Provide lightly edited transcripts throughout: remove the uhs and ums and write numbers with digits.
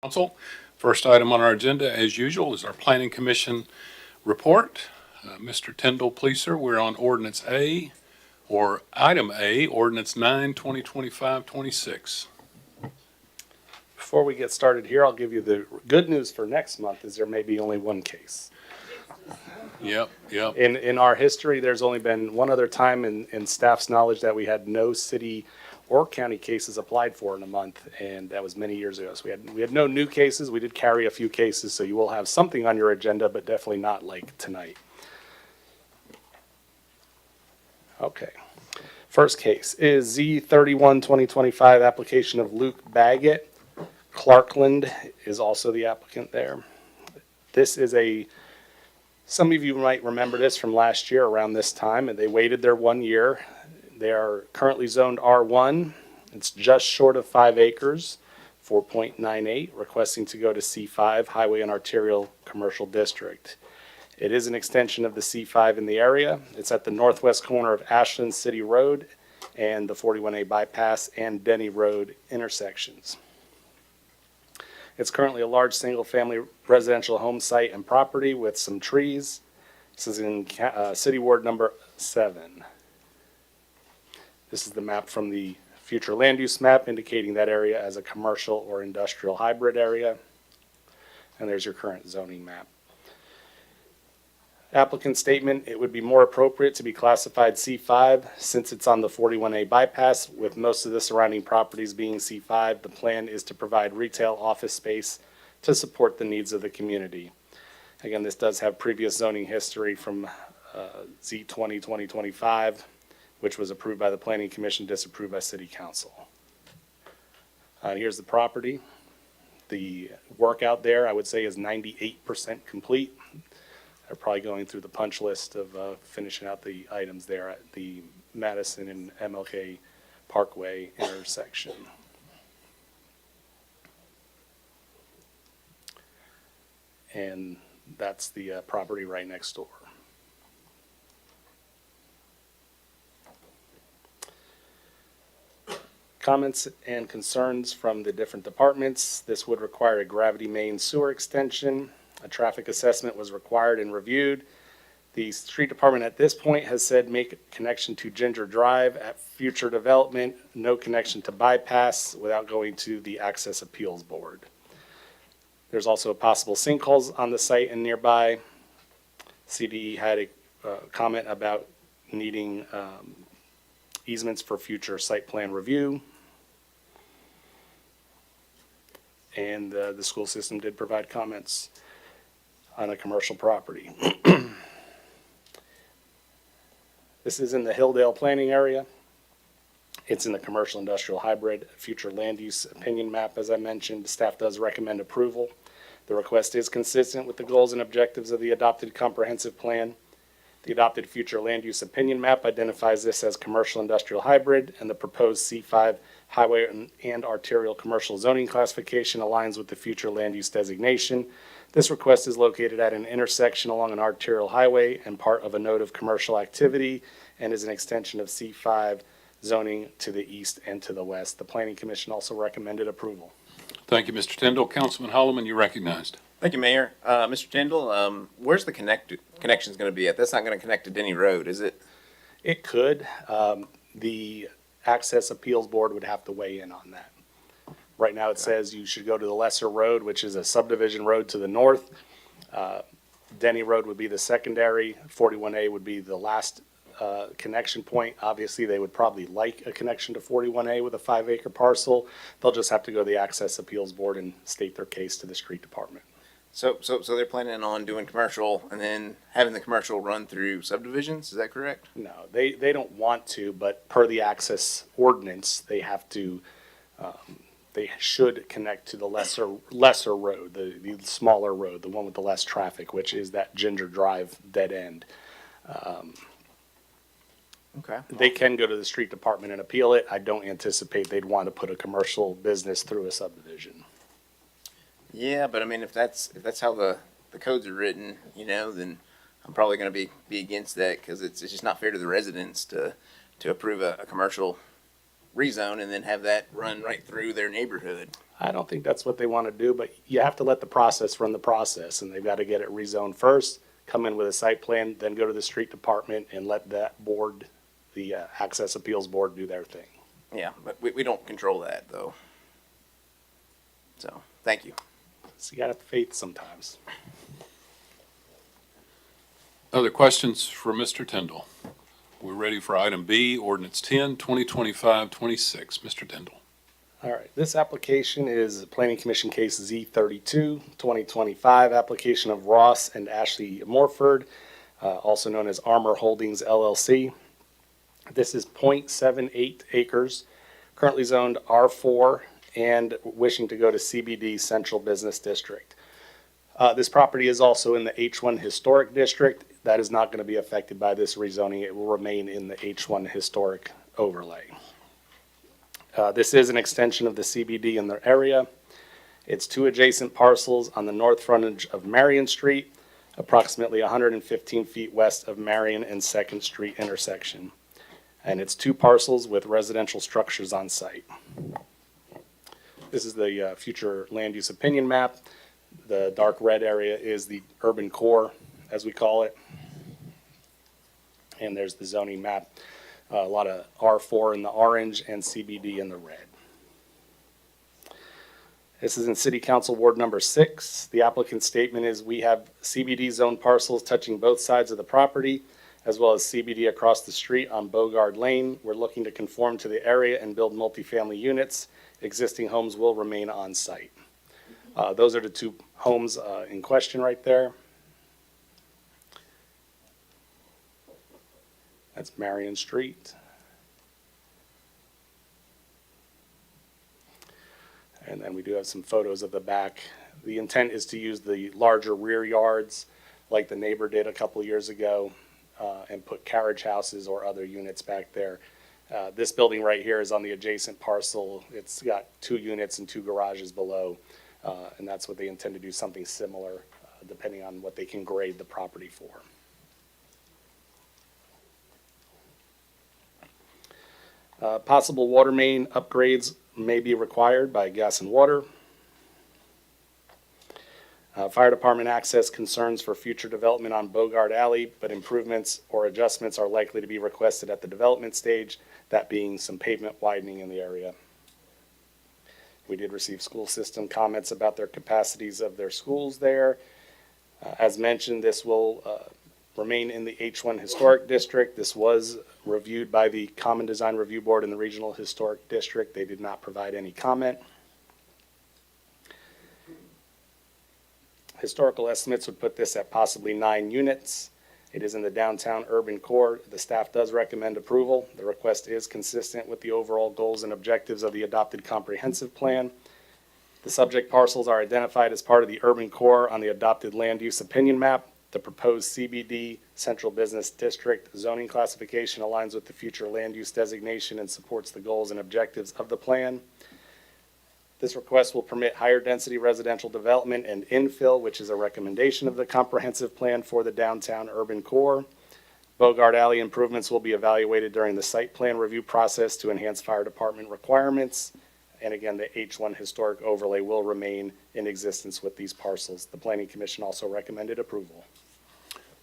Council. First item on our agenda, as usual, is our Planning Commission report. Mr. Tyndall, please, sir, we're on ordinance A, or item A, ordinance 9, 2025-26. Before we get started here, I'll give you the good news for next month is there may be only one case. Yep. In our history, there's only been one other time in staff's knowledge that we had no city or county cases applied for in a month, and that was many years ago. So we had no new cases. We did carry a few cases, so you will have something on your agenda, but definitely not like tonight. Okay. First case is Z31 2025 application of Luke Baggett. Clarkland is also the applicant there. This is some of you might remember this from last year around this time, and they waited their 1 year. They are currently zoned R1. It's just short of 5 acres, 4.98, requesting to go to C5, Highway and Arterial Commercial District. It is an extension of the C5 in the area. It's at the northwest corner of Ashland City Road and the 41A bypass and Denny Road intersections. It's currently a large single-family residential home site and property with some trees. This is in City Ward number 7. This is the map from the future land use map indicating that area as a commercial or industrial hybrid area. And there's your current zoning map. Applicant statement, it would be more appropriate to be classified C5 since it's on the 41A bypass. With most of the surrounding properties being C5, the plan is to provide retail office space to support the needs of the community. Again, this does have previous zoning history from Z20 2025, which was approved by the Planning Commission, disapproved by City Council. Here's the property. The work out there, I would say, is 98% complete. They're probably going through the punch list of finishing out the items there at the Madison and MLK Parkway intersection. And that's the property right next door. Comments and concerns from the different departments. This would require a gravity main sewer extension. A traffic assessment was required and reviewed. The street department at this point has said make connection to Ginger Drive at future development, no connection to bypass without going to the Access Appeals Board. There's also possible sinkholes on the site and nearby. CDE had a comment about needing easements for future site plan review. And the school system did provide comments on a commercial property. This is in the Hilldale planning area. It's in the commercial industrial hybrid future land use opinion map. As I mentioned, staff does recommend approval. The request is consistent with the goals and objectives of the adopted comprehensive plan. The adopted future land use opinion map identifies this as commercial industrial hybrid, and the proposed C5 highway and arterial commercial zoning classification aligns with the future land use designation. This request is located at an intersection along an arterial highway and part of a node of commercial activity and is an extension of C5 zoning to the east and to the west. The Planning Commission also recommended approval. Thank you, Mr. Tyndall. Councilman Holloman, you're recognized. Thank you, Mayor. Mr. Tyndall, where's the connections going to be at? That's not going to connect to Denny Road, is it? It could. The Access Appeals Board would have to weigh in on that. Right now it says you should go to the lesser road, which is a subdivision road to the north. Denny Road would be the secondary. 41A would be the last connection point. Obviously, they would probably like a connection to 41A with a 5-acre parcel. They'll just have to go to the Access Appeals Board and state their case to the street department. So they're planning on doing commercial and then having the commercial run through subdivisions, is that correct? No, they don't want to, but per the access ordinance, they have to, they should connect to the lesser road, the smaller road, the one with the less traffic, which is that Ginger Drive dead end. Okay. They can go to the street department and appeal it. I don't anticipate they'd want to put a commercial business through a subdivision. Yeah, but I mean, if that's how the codes are written, then I'm probably going to be against that because it's just not fair to the residents to approve a commercial rezone and then have that run right through their neighborhood. I don't think that's what they want to do, but you have to let the process run the process, and they've got to get it rezoned first, come in with a site plan, then go to the street department and let that board, the Access Appeals Board, do their thing. Yeah, but we don't control that though. So, thank you. So you got to have faith sometimes. Other questions for Mr. Tindall? We're ready for item B, ordinance 10, 2025-26. Mr. Tindall. All right, this application is Planning Commission Case Z32, 2025, application of Ross and Ashley Morford, also known as Armor Holdings LLC. This is .78 acres, currently zoned R4 and wishing to go to CBD Central Business District. This property is also in the H1 Historic District. That is not going to be affected by this rezoning. It will remain in the H1 Historic overlay. This is an extension of the CBD in the area. It's two adjacent parcels on the north frontage of Marion Street, approximately 115 feet west of Marion and 2nd Street intersection. And it's two parcels with residential structures on site. This is the future land use opinion map. The dark red area is the urban core, as we call it. And there's the zoning map. A lot of R4 in the orange and CBD in the red. This is in City Council Ward number 6. The applicant's statement is we have CBD zone parcels touching both sides of the property, as well as CBD across the street on Bogard Lane. We're looking to conform to the area and build multifamily units. Existing homes will remain on site. Those are the two homes in question right there. That's Marion Street. And then we do have some photos of the back. The intent is to use the larger rear yards like the neighbor did a couple years ago and put carriage houses or other units back there. This building right here is on the adjacent parcel. It's got 2 units and 2 garages below. And that's what they intend to do, something similar, depending on what they can grade the property for. Possible water main upgrades may be required by Gas and Water. Fire department access concerns for future development on Bogard Alley, but improvements or adjustments are likely to be requested at the development stage, that being some pavement widening in the area. We did receive school system comments about their capacities of their schools there. As mentioned, this will remain in the H1 Historic District. This was reviewed by the Common Design Review Board in the Regional Historic District. They did not provide any comment. Historical estimates would put this at possibly 9 units. It is in the downtown urban core. The staff does recommend approval. The request is consistent with the overall goals and objectives of the adopted comprehensive plan. The subject parcels are identified as part of the urban core on the adopted land use opinion map. The proposed CBD Central Business District zoning classification aligns with the future land use designation and supports the goals and objectives of the plan. This request will permit higher density residential development and infill, which is a recommendation of the comprehensive plan for the downtown urban core. Bogard Alley improvements will be evaluated during the site plan review process to enhance fire department requirements. And again, the H1 historic overlay will remain in existence with these parcels. The Planning Commission also recommended approval.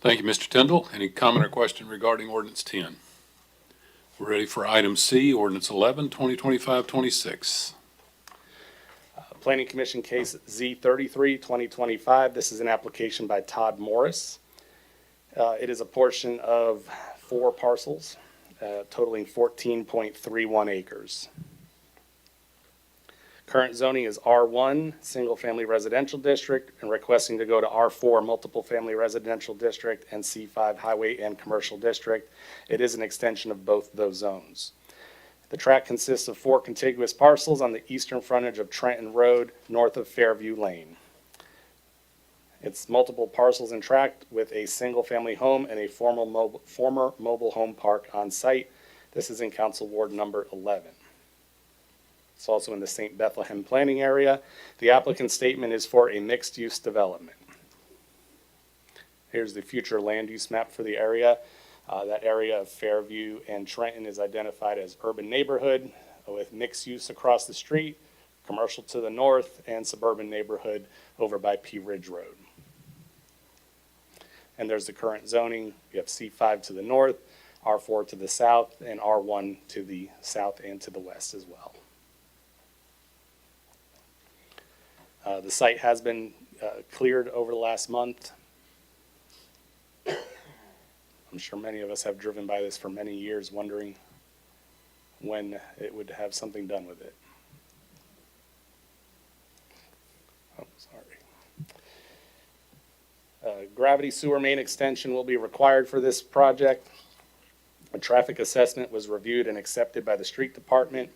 Thank you, Mr. Tindall. Any comment or question regarding ordinance 10? We're ready for item C, ordinance 11, 2025-26. Planning Commission Case Z33, 2025. This is an application by Todd Morris. It is a portion of 4 parcels, totaling 14.31 acres. Current zoning is R1, Single Family Residential District, and requesting to go to R4, Multiple Family Residential District, and C5, Highway and Commercial District. It is an extension of both those zones. The tract consists of 4 contiguous parcels on the eastern frontage of Trenton Road, north of Fairview Lane. It's multiple parcels in tract with a single-family home and a former mobile home park on site. This is in Council Ward number 11. It's also in the St. Bethlehem planning area. The applicant's statement is for a mixed-use development. Here's the future land use map for the area. That area of Fairview and Trenton is identified as urban neighborhood. with mixed use across the street, commercial to the north, and suburban neighborhood over by Pea Ridge Road. And there's the current zoning. We have C5 to the north, R4 to the south, and R1 to the south and to the west as well. The site has been cleared over the last month. I'm sure many of us have driven by this for many years, wondering when it would have something done with it. Oh, sorry. Gravity sewer main extension will be required for this project. A traffic assessment was reviewed and accepted by the street department.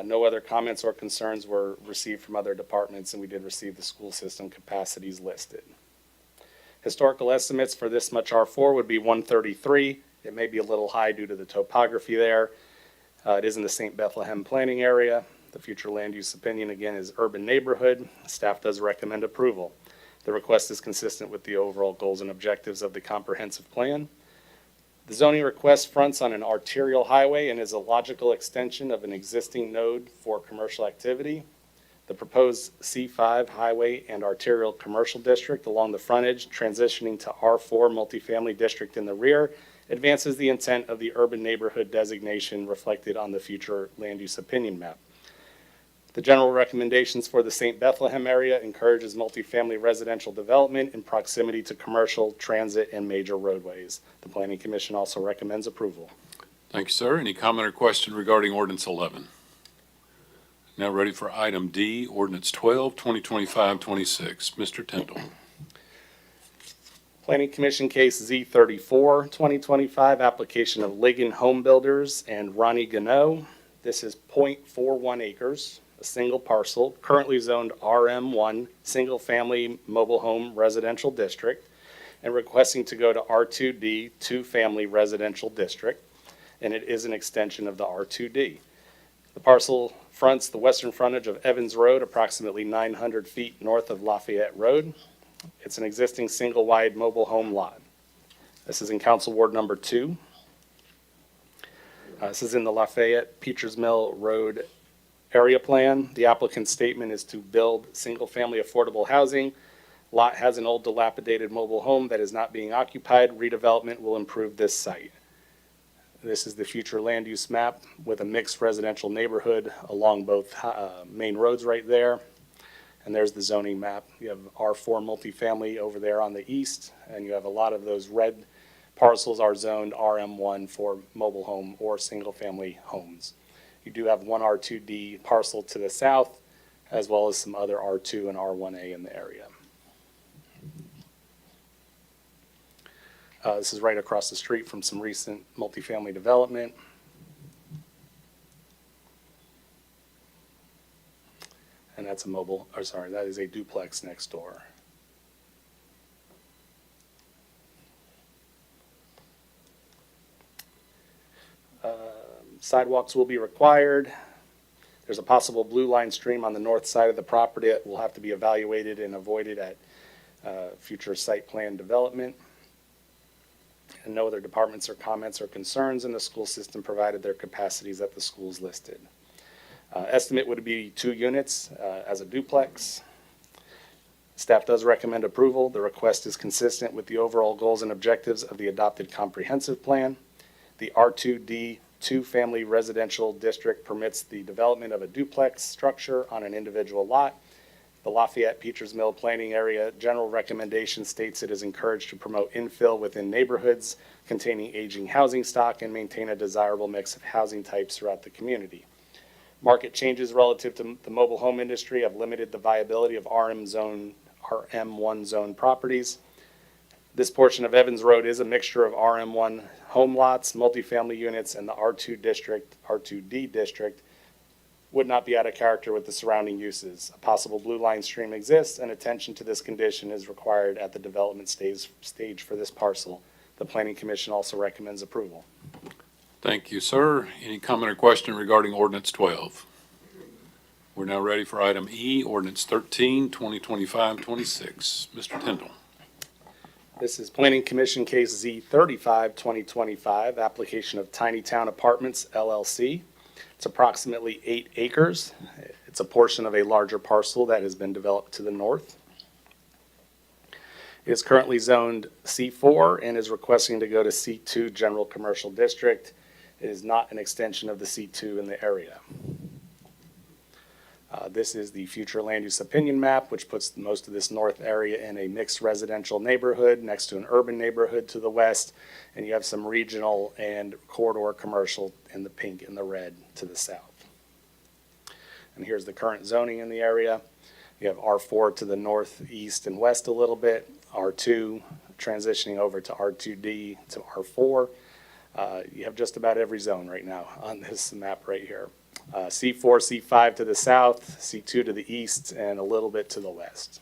No other comments or concerns were received from other departments, and we did receive the school system capacities listed. Historical estimates for this much R4 would be 133. It may be a little high due to the topography there. It is in the St. Bethlehem planning area. The future land use opinion, again, is urban neighborhood. Staff does recommend approval. The request is consistent with the overall goals and objectives of the comprehensive plan. The zoning request fronts on an arterial highway and is a logical extension of an existing node for commercial activity. The proposed C5 highway and arterial commercial district along the frontage, transitioning to R4 multifamily district in the rear, advances the intent of the urban neighborhood designation reflected on the future land use opinion map. The general recommendations for the St. Bethlehem area encourages multifamily residential development in proximity to commercial, transit, and major roadways. The Planning Commission also recommends approval. Thank you, sir. Any comment or question regarding ordinance 11? Now ready for item D, ordinance 12, 2025-26. Mr. Tindall. Planning Commission case Z34, 2025, application of Ligon Home Builders and Ronnie Gano. This is 0.41 acres, a single parcel, currently zoned RM1, Single Family Mobile Home Residential District, and requesting to go to R2D, Two Family Residential District, and it is an extension of the R2D. The parcel fronts the western frontage of Evans Road, approximately 900 feet north of Lafayette Road. It's an existing single-wide mobile home lot. This is in Council Ward number 2. This is in the Lafayette Peters Mill Road area plan. The applicant's statement is to build single-family affordable housing. Lot has an old dilapidated mobile home that is not being occupied. Redevelopment will improve this site. This is the future land use map with a mixed residential neighborhood along both main roads right there. And there's the zoning map. You have R4 multifamily over there on the east, and you have a lot of those red parcels are zoned RM1 for mobile home or single family homes. You do have one R2D parcel to the south, as well as some other R2 and R1A in the area. This is right across the street from some recent multifamily development. And that's that is a duplex next door. Sidewalks will be required. There's a possible blue line stream on the north side of the property that will have to be evaluated and avoided at future site plan development. And no other departments or comments or concerns in the school system provided their capacities at the schools listed. Estimate would be 2 units as a duplex. Staff does recommend approval. The request is consistent with the overall goals and objectives of the adopted comprehensive plan. The R2D Two Family Residential District permits the development of a duplex structure on an individual lot. The Lafayette Peters Mill planning area general recommendation states it is encouraged to promote infill within neighborhoods containing aging housing stock and maintain a desirable mix of housing types throughout the community. Market changes relative to the mobile home industry have limited the viability of RM1 zone properties. This portion of Evans Road is a mixture of RM1 home lots, multifamily units, and the R2D district would not be out of character with the surrounding uses. A possible blue line stream exists, and attention to this condition is required at the development stage for this parcel. The Planning Commission also recommends approval. Thank you, sir. Any comment or question regarding ordinance 12? We're now ready for item E, ordinance 13, 2025-26. Mr. Tindall. This is Planning Commission case Z35, 2025, application of Tiny Town Apartments, LLC. It's approximately 8 acres. It's a portion of a larger parcel that has been developed to the north. It is currently zoned C4 and is requesting to go to C2 General Commercial District. It is not an extension of the C2 in the area. This is the future land use opinion map, which puts most of this north area in a mixed residential neighborhood next to an urban neighborhood to the west, and you have some regional and corridor commercial in the pink and the red to the south. And here's the current zoning in the area. You have R4 to the northeast and west a little bit, R2 transitioning over to R2D to R4. You have just about every zone right now on this map right here. C4, C5 to the south, C2 to the east, and a little bit to the west.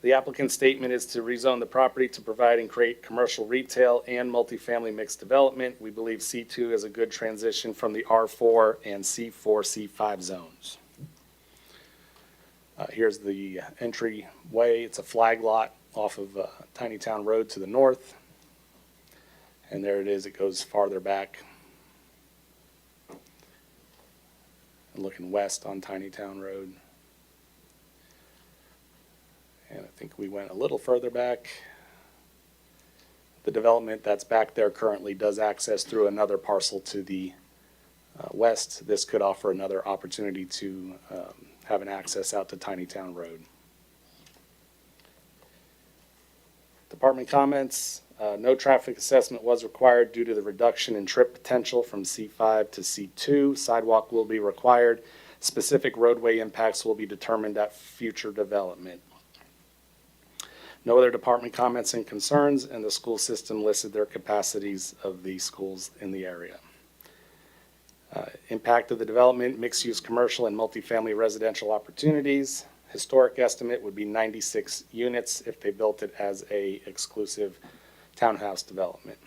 The applicant's statement is to rezone the property to provide and create commercial retail and multifamily mixed development. We believe C2 is a good transition from the R4 and C4, C5 zones. Here's the entryway. It's a flag lot off of Tiny Town Road to the north. And there it is. It goes farther back. And looking west on Tiny Town Road. And I think we went a little further back. The development that's back there currently does access through another parcel to the west. This could offer another opportunity to have an access out to Tiny Town Road. Department comments. No traffic assessment was required due to the reduction in trip potential from C5 to C2. Sidewalk will be required. Specific roadway impacts will be determined at future development. No other department comments and concerns, and the school system listed their capacities of the schools in the area. Impact of the development, mixed-use commercial and multifamily residential opportunities. Historic estimate would be 96 units if they built it as a exclusive townhouse development.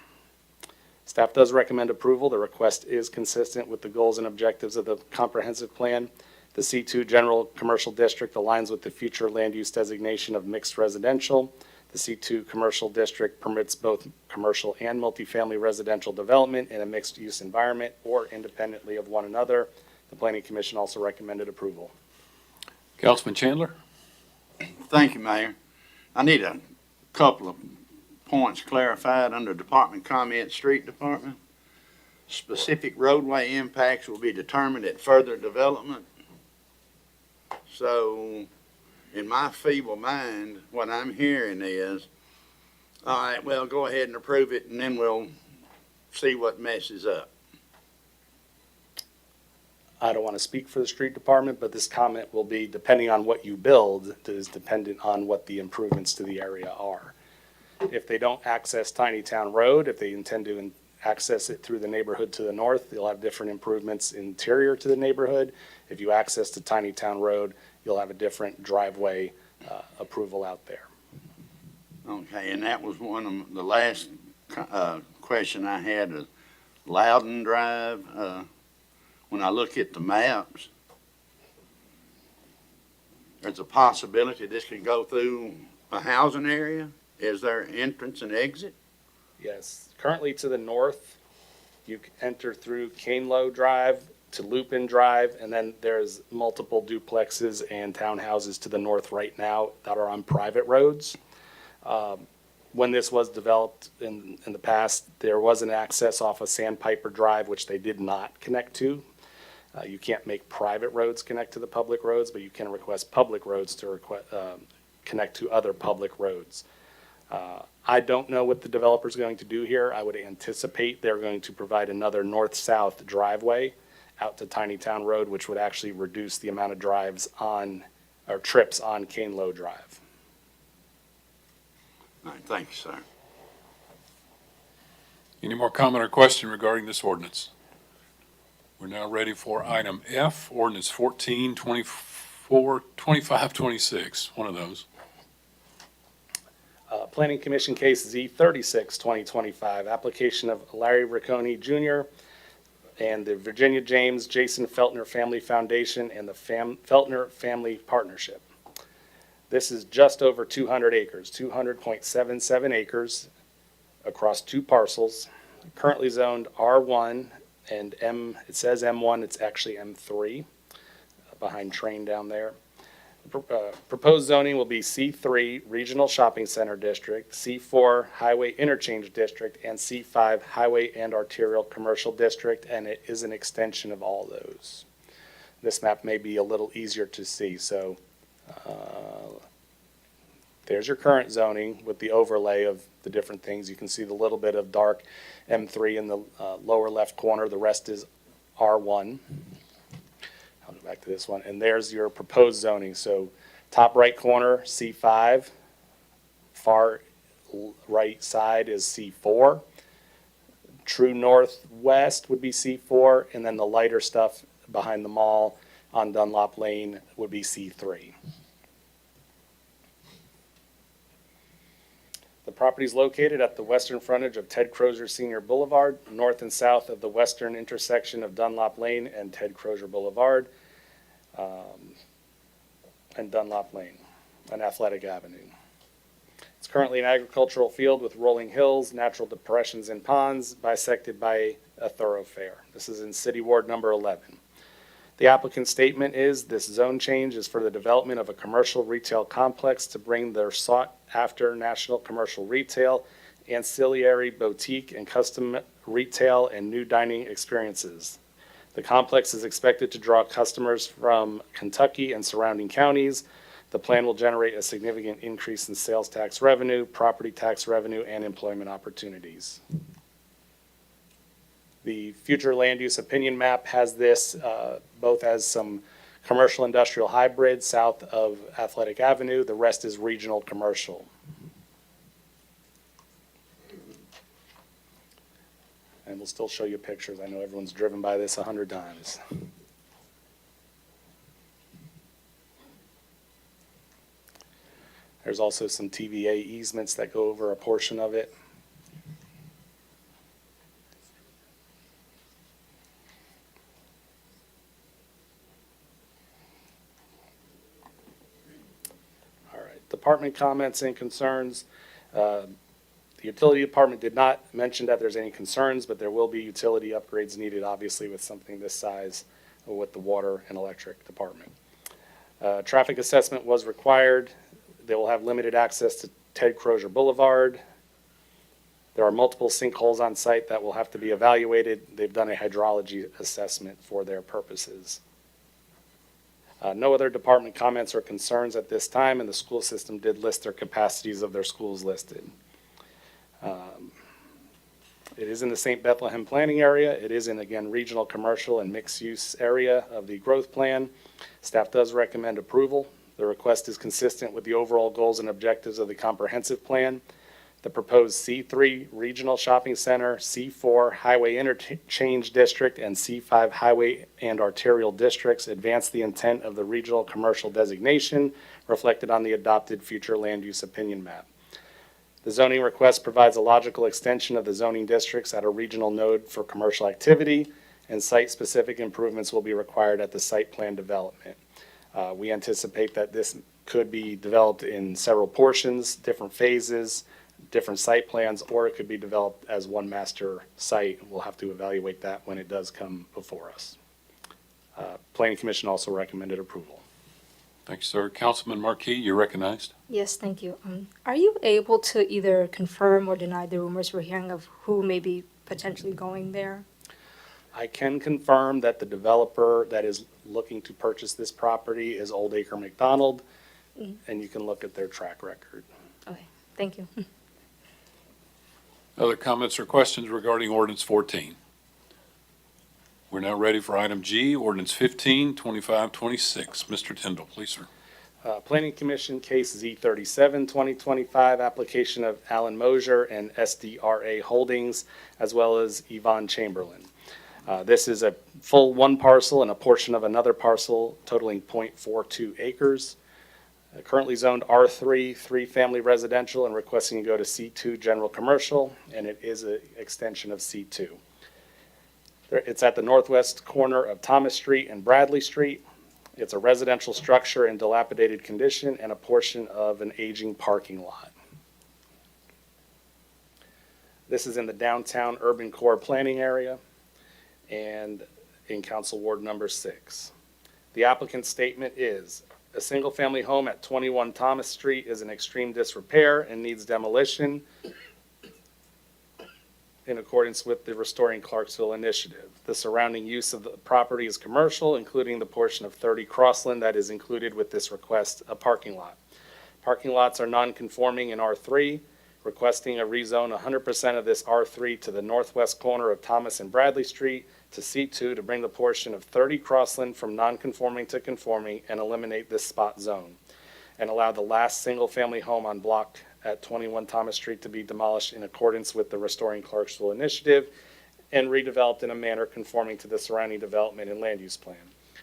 Staff does recommend approval. The request is consistent with the goals and objectives of the comprehensive plan. The C2 General Commercial District aligns with the future land use designation of mixed residential. The C2 Commercial District permits both commercial and multifamily residential development in a mixed-use environment or independently of one another. The Planning Commission also recommended approval. Councilman Chandler? Thank you, Mayor. I need a couple of points clarified under Department Comment, Street Department. Specific roadway impacts will be determined at further development. So, in my feeble mind, what I'm hearing is, all right, well, go ahead and approve it, and then we'll see what messes up. I don't want to speak for the street department, but this comment will be, depending on what you build, it is dependent on what the improvements to the area are. If they don't access Tiny Town Road, if they intend to access it through the neighborhood to the north, you'll have different improvements interior to the neighborhood. If you access to Tiny Town Road, you'll have a different driveway approval out there. Okay, and that was one of the last question I had, is Loudon Drive. When I look at the maps, there's a possibility this could go through a housing area. Is there entrance and exit? Yes, currently to the north, you enter through Canelo Drive to Lupin Drive, and then there's multiple duplexes and townhouses to the north right now that are on private roads. When this was developed in the past, there was an access off of Sandpiper Drive, which they did not connect to. You can't make private roads connect to the public roads, but you can request public roads to connect to other public roads. I don't know what the developer's going to do here. I would anticipate they're going to provide another north-south driveway out to Tiny Town Road, which would actually reduce the amount of drives on, or trips on Canelo Drive. All right, thank you, sir. Any more comment or question regarding this ordinance? We're now ready for item F, ordinance 1424, 2526, one of those. Planning Commission case Z36, 2025, application of Larry Ricconi Jr. and the Virginia James Jason Feltner Family Foundation and the Feltner Family Partnership. This is just over 200 acres, 200.77 acres across two parcels, currently zoned R1 and it says M1, it's actually M3, behind Train down there. Proposed zoning will be C3 Regional Shopping Center District, C4 Highway Interchange District, and C5 Highway and Arterial Commercial District, and it is an extension of all those. This map may be a little easier to see, so there's your current zoning with the overlay of the different things. You can see the little bit of dark M3 in the lower left corner. The rest is R1. I'll go back to this one. And there's your proposed zoning. So top right corner, C5. Far right side is C4. True northwest would be C4. And then the lighter stuff behind the mall on Dunlop Lane would be C3. The property is located at the western frontage of Ted Crozier Senior Boulevard, north and south of the western intersection of Dunlop Lane and Ted Crozier Boulevard, and Dunlop Lane, on Athletic Avenue. It's currently an agricultural field with rolling hills, natural depressions and ponds, bisected by a thoroughfare. This is in City Ward number 11. The applicant's statement is this zone change is for the development of a commercial retail complex to bring their sought-after national commercial retail, ancillary boutique and custom retail and new dining experiences. The complex is expected to draw customers from Kentucky and surrounding counties. The plan will generate a significant increase in sales tax revenue, property tax revenue, and employment opportunities. The future land use opinion map has this both as some commercial industrial hybrid south of Athletic Avenue. The rest is regional commercial. And we'll still show you pictures. I know everyone's driven by this 100 times. There's also some TVA easements that go over a portion of it. Department comments and concerns. The utility department did not mention that there's any concerns, but there will be utility upgrades needed, obviously, with something this size with the water and electric department. Traffic assessment was required. They will have limited access to Ted Crozier Boulevard. There are multiple sinkholes on site that will have to be evaluated. They've done a hydrology assessment for their purposes. No other department comments or concerns at this time, and the school system did list their capacities of their schools listed. It is in the St. Bethlehem planning area. It is in, again, regional commercial and mixed use area of the growth plan. Staff does recommend approval. The request is consistent with the overall goals and objectives of the comprehensive plan. The proposed C3 Regional Shopping Center, C4 Highway Interchange District, and C5 Highway and Arterial Districts advance the intent of the regional commercial designation reflected on the adopted future land use opinion map. The zoning request provides a logical extension of the zoning districts at a regional node for commercial activity, and site-specific improvements will be required at the site plan development. We anticipate that this could be developed in several portions, different phases, different site plans, or it could be developed as one master site. We'll have to evaluate that when it does come before us. Planning Commission also recommended approval. Thank you, sir. Councilman Marquis, you're recognized. Yes, thank you. Are you able to either confirm or deny the rumors we're hearing of who may be potentially going there? I can confirm that the developer that is looking to purchase this property is Old Acre McDonald, and you can look at their track record. Okay, thank you. Other comments or questions regarding ordinance 14? We're now ready for item G, ordinance 15, 2526. Mr. Tyndall, please, sir. Planning Commission case Z37, 2025, application of Alan Mosier and SDRA Holdings, as well as Yvonne Chamberlain. This is a full one parcel and a portion of another parcel totaling .42 acres. Currently zoned R3, 3-family residential, and requesting to go to C2 general commercial, and it is an extension of C2. It's at the northwest corner of Thomas Street and Bradley Street. It's a residential structure in dilapidated condition and a portion of an aging parking lot. This is in the downtown urban core planning area. and in Council Ward number 6. The applicant's statement is, a single-family home at 21 Thomas Street is in extreme disrepair and needs demolition in accordance with the Restoring Clarksville initiative. The surrounding use of the property is commercial, including the portion of 30 Crossland that is included with this request, a parking lot. Parking lots are non-conforming in R3, requesting a rezone 100% of this R3 to the northwest corner of Thomas and Bradley Street to C2 to bring the portion of 30 Crossland from non-conforming to conforming and eliminate this spot zone, and allow the last single-family home on block at 21 Thomas Street to be demolished in accordance with the Restoring Clarksville initiative and redeveloped in a manner conforming to the surrounding development and land use plan.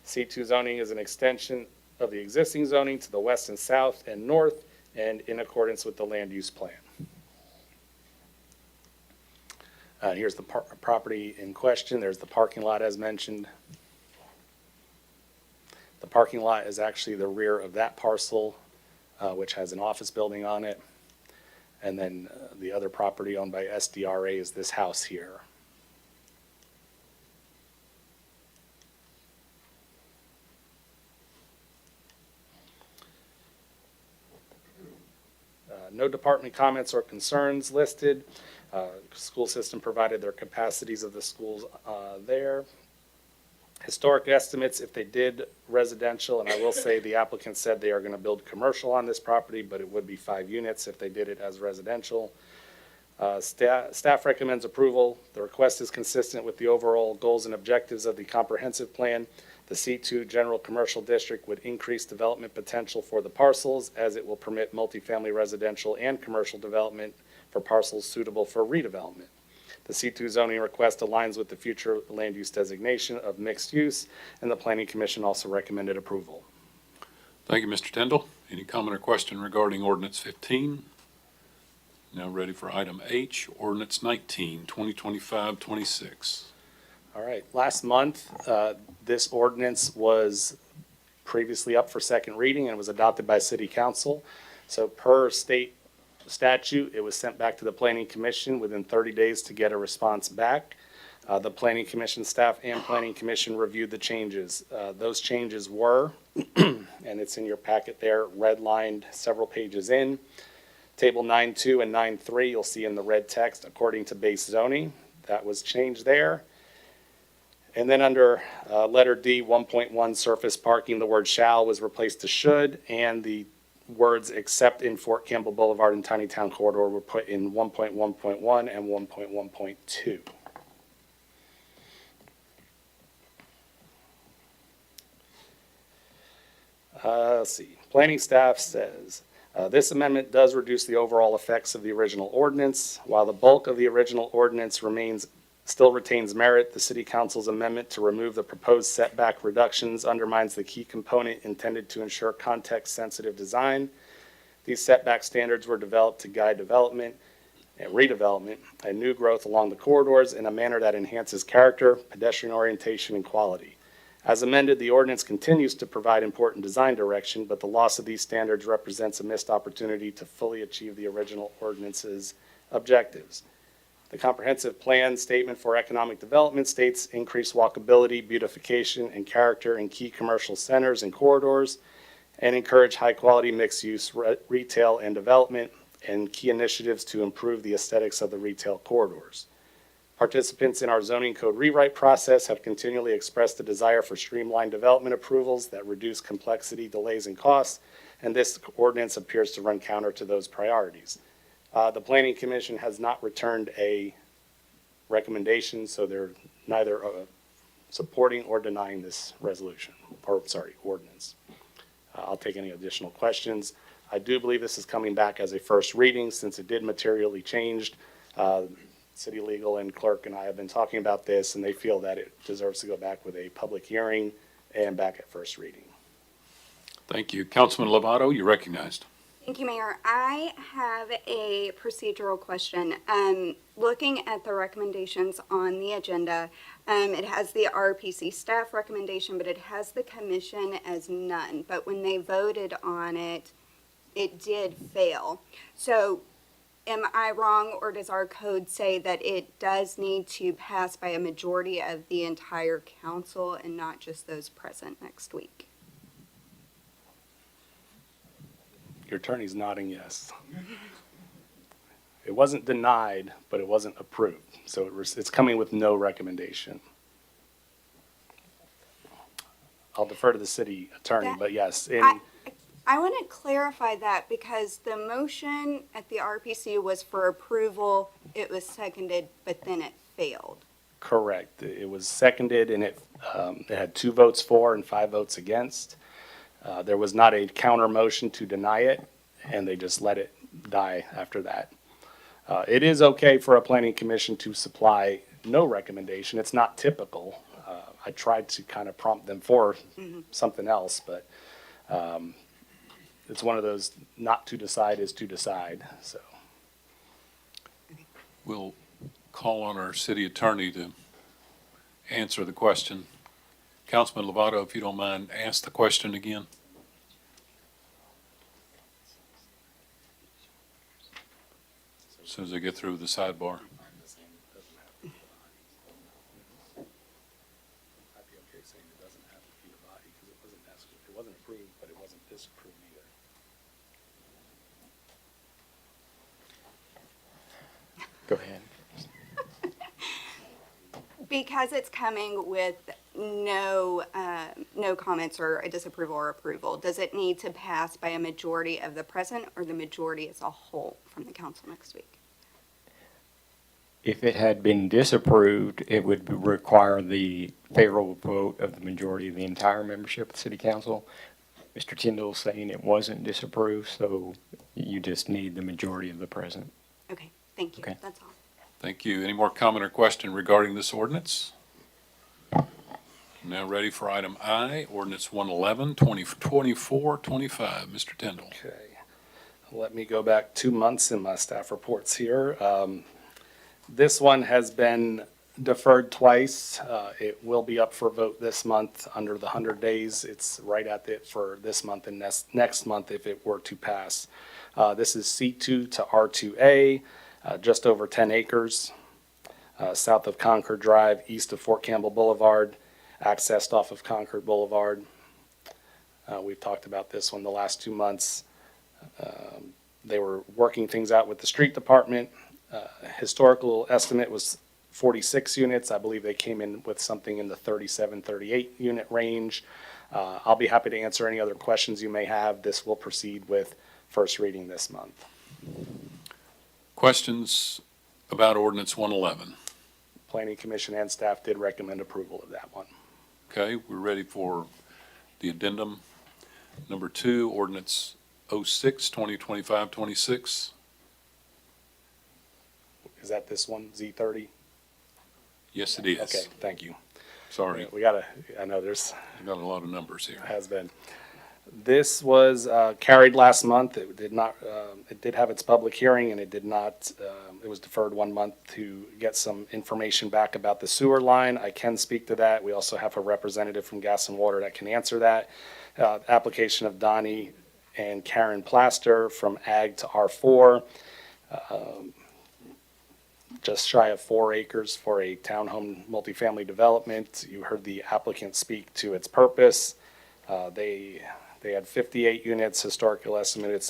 C2 zoning is an extension of the existing zoning to the west and south and north and in accordance with the land use plan. Here's the property in question. There's the parking lot as mentioned. The parking lot is actually the rear of that parcel, which has an office building on it. And then the other property owned by SDRA is this house here. No department comments or concerns listed. School system provided their capacities of the schools there. Historic estimates, if they did residential, and I will say the applicant said they are going to build commercial on this property, but it would be 5 units if they did it as residential. Staff recommends approval. The request is consistent with the overall goals and objectives of the comprehensive plan. The C2 General Commercial District would increase development potential for the parcels as it will permit multifamily residential and commercial development for parcels suitable for redevelopment. The C2 zoning request aligns with the future land use designation of mixed use, and the Planning Commission also recommended approval. Thank you, Mr. Tyndall. Any comment or question regarding ordinance 15? Now ready for item H, ordinance 19, 2025-26. All right, last month, this ordinance was previously up for second reading and was adopted by City Council. So per state statute, it was sent back to the Planning Commission within 30 days to get a response back. The Planning Commission staff and Planning Commission reviewed the changes. Those changes were, and it's in your packet there, redlined several pages in. Table 9.2 and 9.3, you'll see in the red text, according to base zoning. That was changed there. And then under letter D, 1.1 surface parking, the word shall was replaced to should, and the words except in Fort Campbell Boulevard and Tiny Town Corridor were put in 1.1.1 and 1.1.2. Let's see. Planning staff says, this amendment does reduce the overall effects of the original ordinance. While the bulk of the original ordinance still retains merit, the City Council's amendment to remove the proposed setback reductions undermines the key component intended to ensure context-sensitive design. These setback standards were developed to guide development and redevelopment and new growth along the corridors in a manner that enhances character, pedestrian orientation, and quality. As amended, the ordinance continues to provide important design direction, but the loss of these standards represents a missed opportunity to fully achieve the original ordinance's objectives. The comprehensive plan statement for economic development states increased walkability, beautification, and character in key commercial centers and corridors, and encourage high-quality mixed-use retail and development, and key initiatives to improve the aesthetics of the retail corridors. Participants in our zoning code rewrite process have continually expressed a desire for streamlined development approvals that reduce complexity, delays, and costs, and this ordinance appears to run counter to those priorities. The Planning Commission has not returned a recommendation, so they're neither supporting or denying this resolution, or sorry, ordinance. I'll take any additional questions. I do believe this is coming back as a first reading since it did materially change. City Legal and Clerk and I have been talking about this, and they feel that it deserves to go back with a public hearing and back at first reading. Thank you. Councilman Lovato, you're recognized. Thank you, Mayor. I have a procedural question. Looking at the recommendations on the agenda, it has the RPC staff recommendation, but it has the commission as none. But when they voted on it, it did fail. So am I wrong, or does our code say that it does need to pass by a majority of the entire council and not just those present next week? Your attorney's nodding yes. It wasn't denied, but it wasn't approved, so it's coming with no recommendation. I'll defer to the city attorney, That- but yes, I want to clarify that because the motion at the RPC was for approval. It was seconded, but then it failed. correct. It was seconded and it had 2 votes for and 5 votes against. There was not a counter motion to deny it, and they just let it die after that. It is okay for a planning commission to supply no recommendation. It's not typical. I tried to kind of prompt them for something else, but it's one of those not to decide is to decide, so. We'll call on our city attorney to answer the question. Councilman Lovato, if you don't mind, ask the question again. As soon as I get through the sidebar. I'd be okay saying it doesn't have to be the body, because it wasn't approved, but it wasn't disapproved either. Go ahead. Because it's coming with no comments or a disapproval or approval, does it need to pass by a majority of the present or the majority as a whole from the council next week? If it had been disapproved, it would require the favorable vote of the majority of the entire membership of the city council. Mr. Tyndall's saying it wasn't disapproved, so you just need the majority of the present. Okay, thank you. Okay. That's all. Thank you. Any more comment or question regarding this ordinance? Now ready for item I, ordinance 111, 2024-25. Mr. Tyndall. Okay. Let me go back 2 months in my staff reports here. This one has been deferred twice. It will be up for vote this month under the 100 days. It's right at it for this month and next month if it were to pass. This is C2 to R2A, just over 10 acres, south of Concord Drive, east of Fort Campbell Boulevard, accessed off of Concord Boulevard. We've talked about this one the last 2 months. They were working things out with the street department. Historical estimate was 46 units. I believe they came in with something in the 37, 38 unit range. I'll be happy to answer any other questions you may have. This will proceed with first reading this month. Questions about ordinance 111? Planning Commission and staff did recommend approval of that one. Okay, we're ready for the addendum. Number 2, ordinance 06, 2025-26. Is that this one, Z30? Yes, it is. Okay, thank you. Sorry, We gotta, I know there's, I got a lot of numbers here. has been. This was carried last month. It did not, it did have its public hearing and it did not, it was deferred 1 month to get some information back about the sewer line. I can speak to that. We also have a representative from Gas and Water that can answer that. Application of Donnie and Karen Plaster from Ag to R4. Just shy of 4 acres for a townhome multifamily development. You heard the applicant speak to its purpose. They had 58 units, historical estimate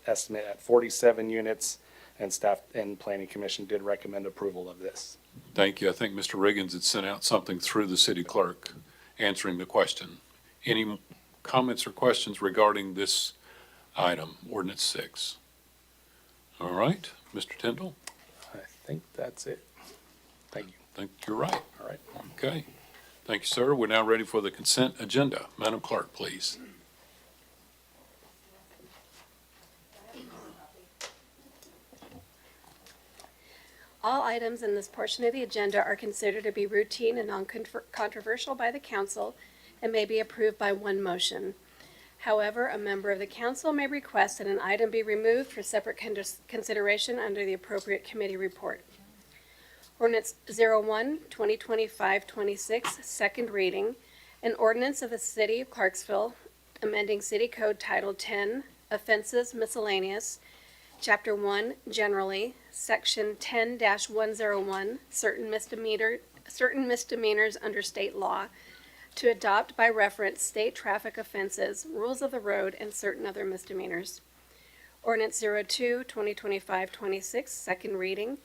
at 47 units, and staff and planning commission did recommend approval of this. Thank you. I think Mr. Riggins had sent out something through the city clerk answering the question. Any comments or questions regarding this item, ordinance 6? All right, Mr. Tyndall, I think that's it. Thank you. I think you're right. All right. Okay. Thank you, sir. We're now ready for the consent agenda. Madam Clerk, please. All items in this portion of the agenda are considered to be routine and non-controversial by the council and may be approved by one motion. However, a member of the council may request that an item be removed for separate consideration under the appropriate committee report. Ordinance 01, 2025-26, second reading. An ordinance of the City of Clarksville amending City Code Title 10, Offenses Miscellaneous, Chapter 1, generally, Section 10-101, certain misdemeanors under state law, to adopt by reference state traffic offenses, rules of the road, and certain other misdemeanors. Ordinance 02, 2025-26, second reading.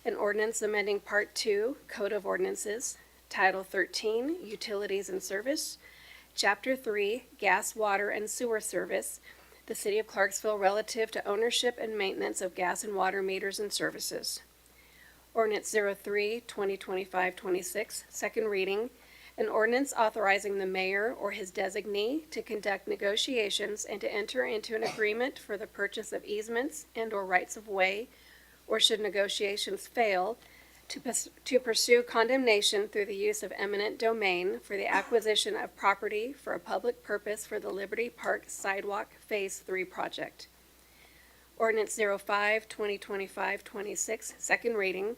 An ordinance amending Part 2, Code of Ordinances, Title 13, Utilities and Service, Chapter 3, Gas, Water, and Sewer Service, the City of Clarksville relative to ownership and maintenance of gas and water meters and services. Ordinance 03, 2025-26, second reading. An ordinance authorizing the mayor or his designee to conduct negotiations and to enter into an agreement for the purchase of easements and/or rights of way, or should negotiations fail, to pursue condemnation through the use of eminent domain for the acquisition of property for a public purpose for the Liberty Park Sidewalk Phase 3 project. Ordinance 05, 2025-26, second reading.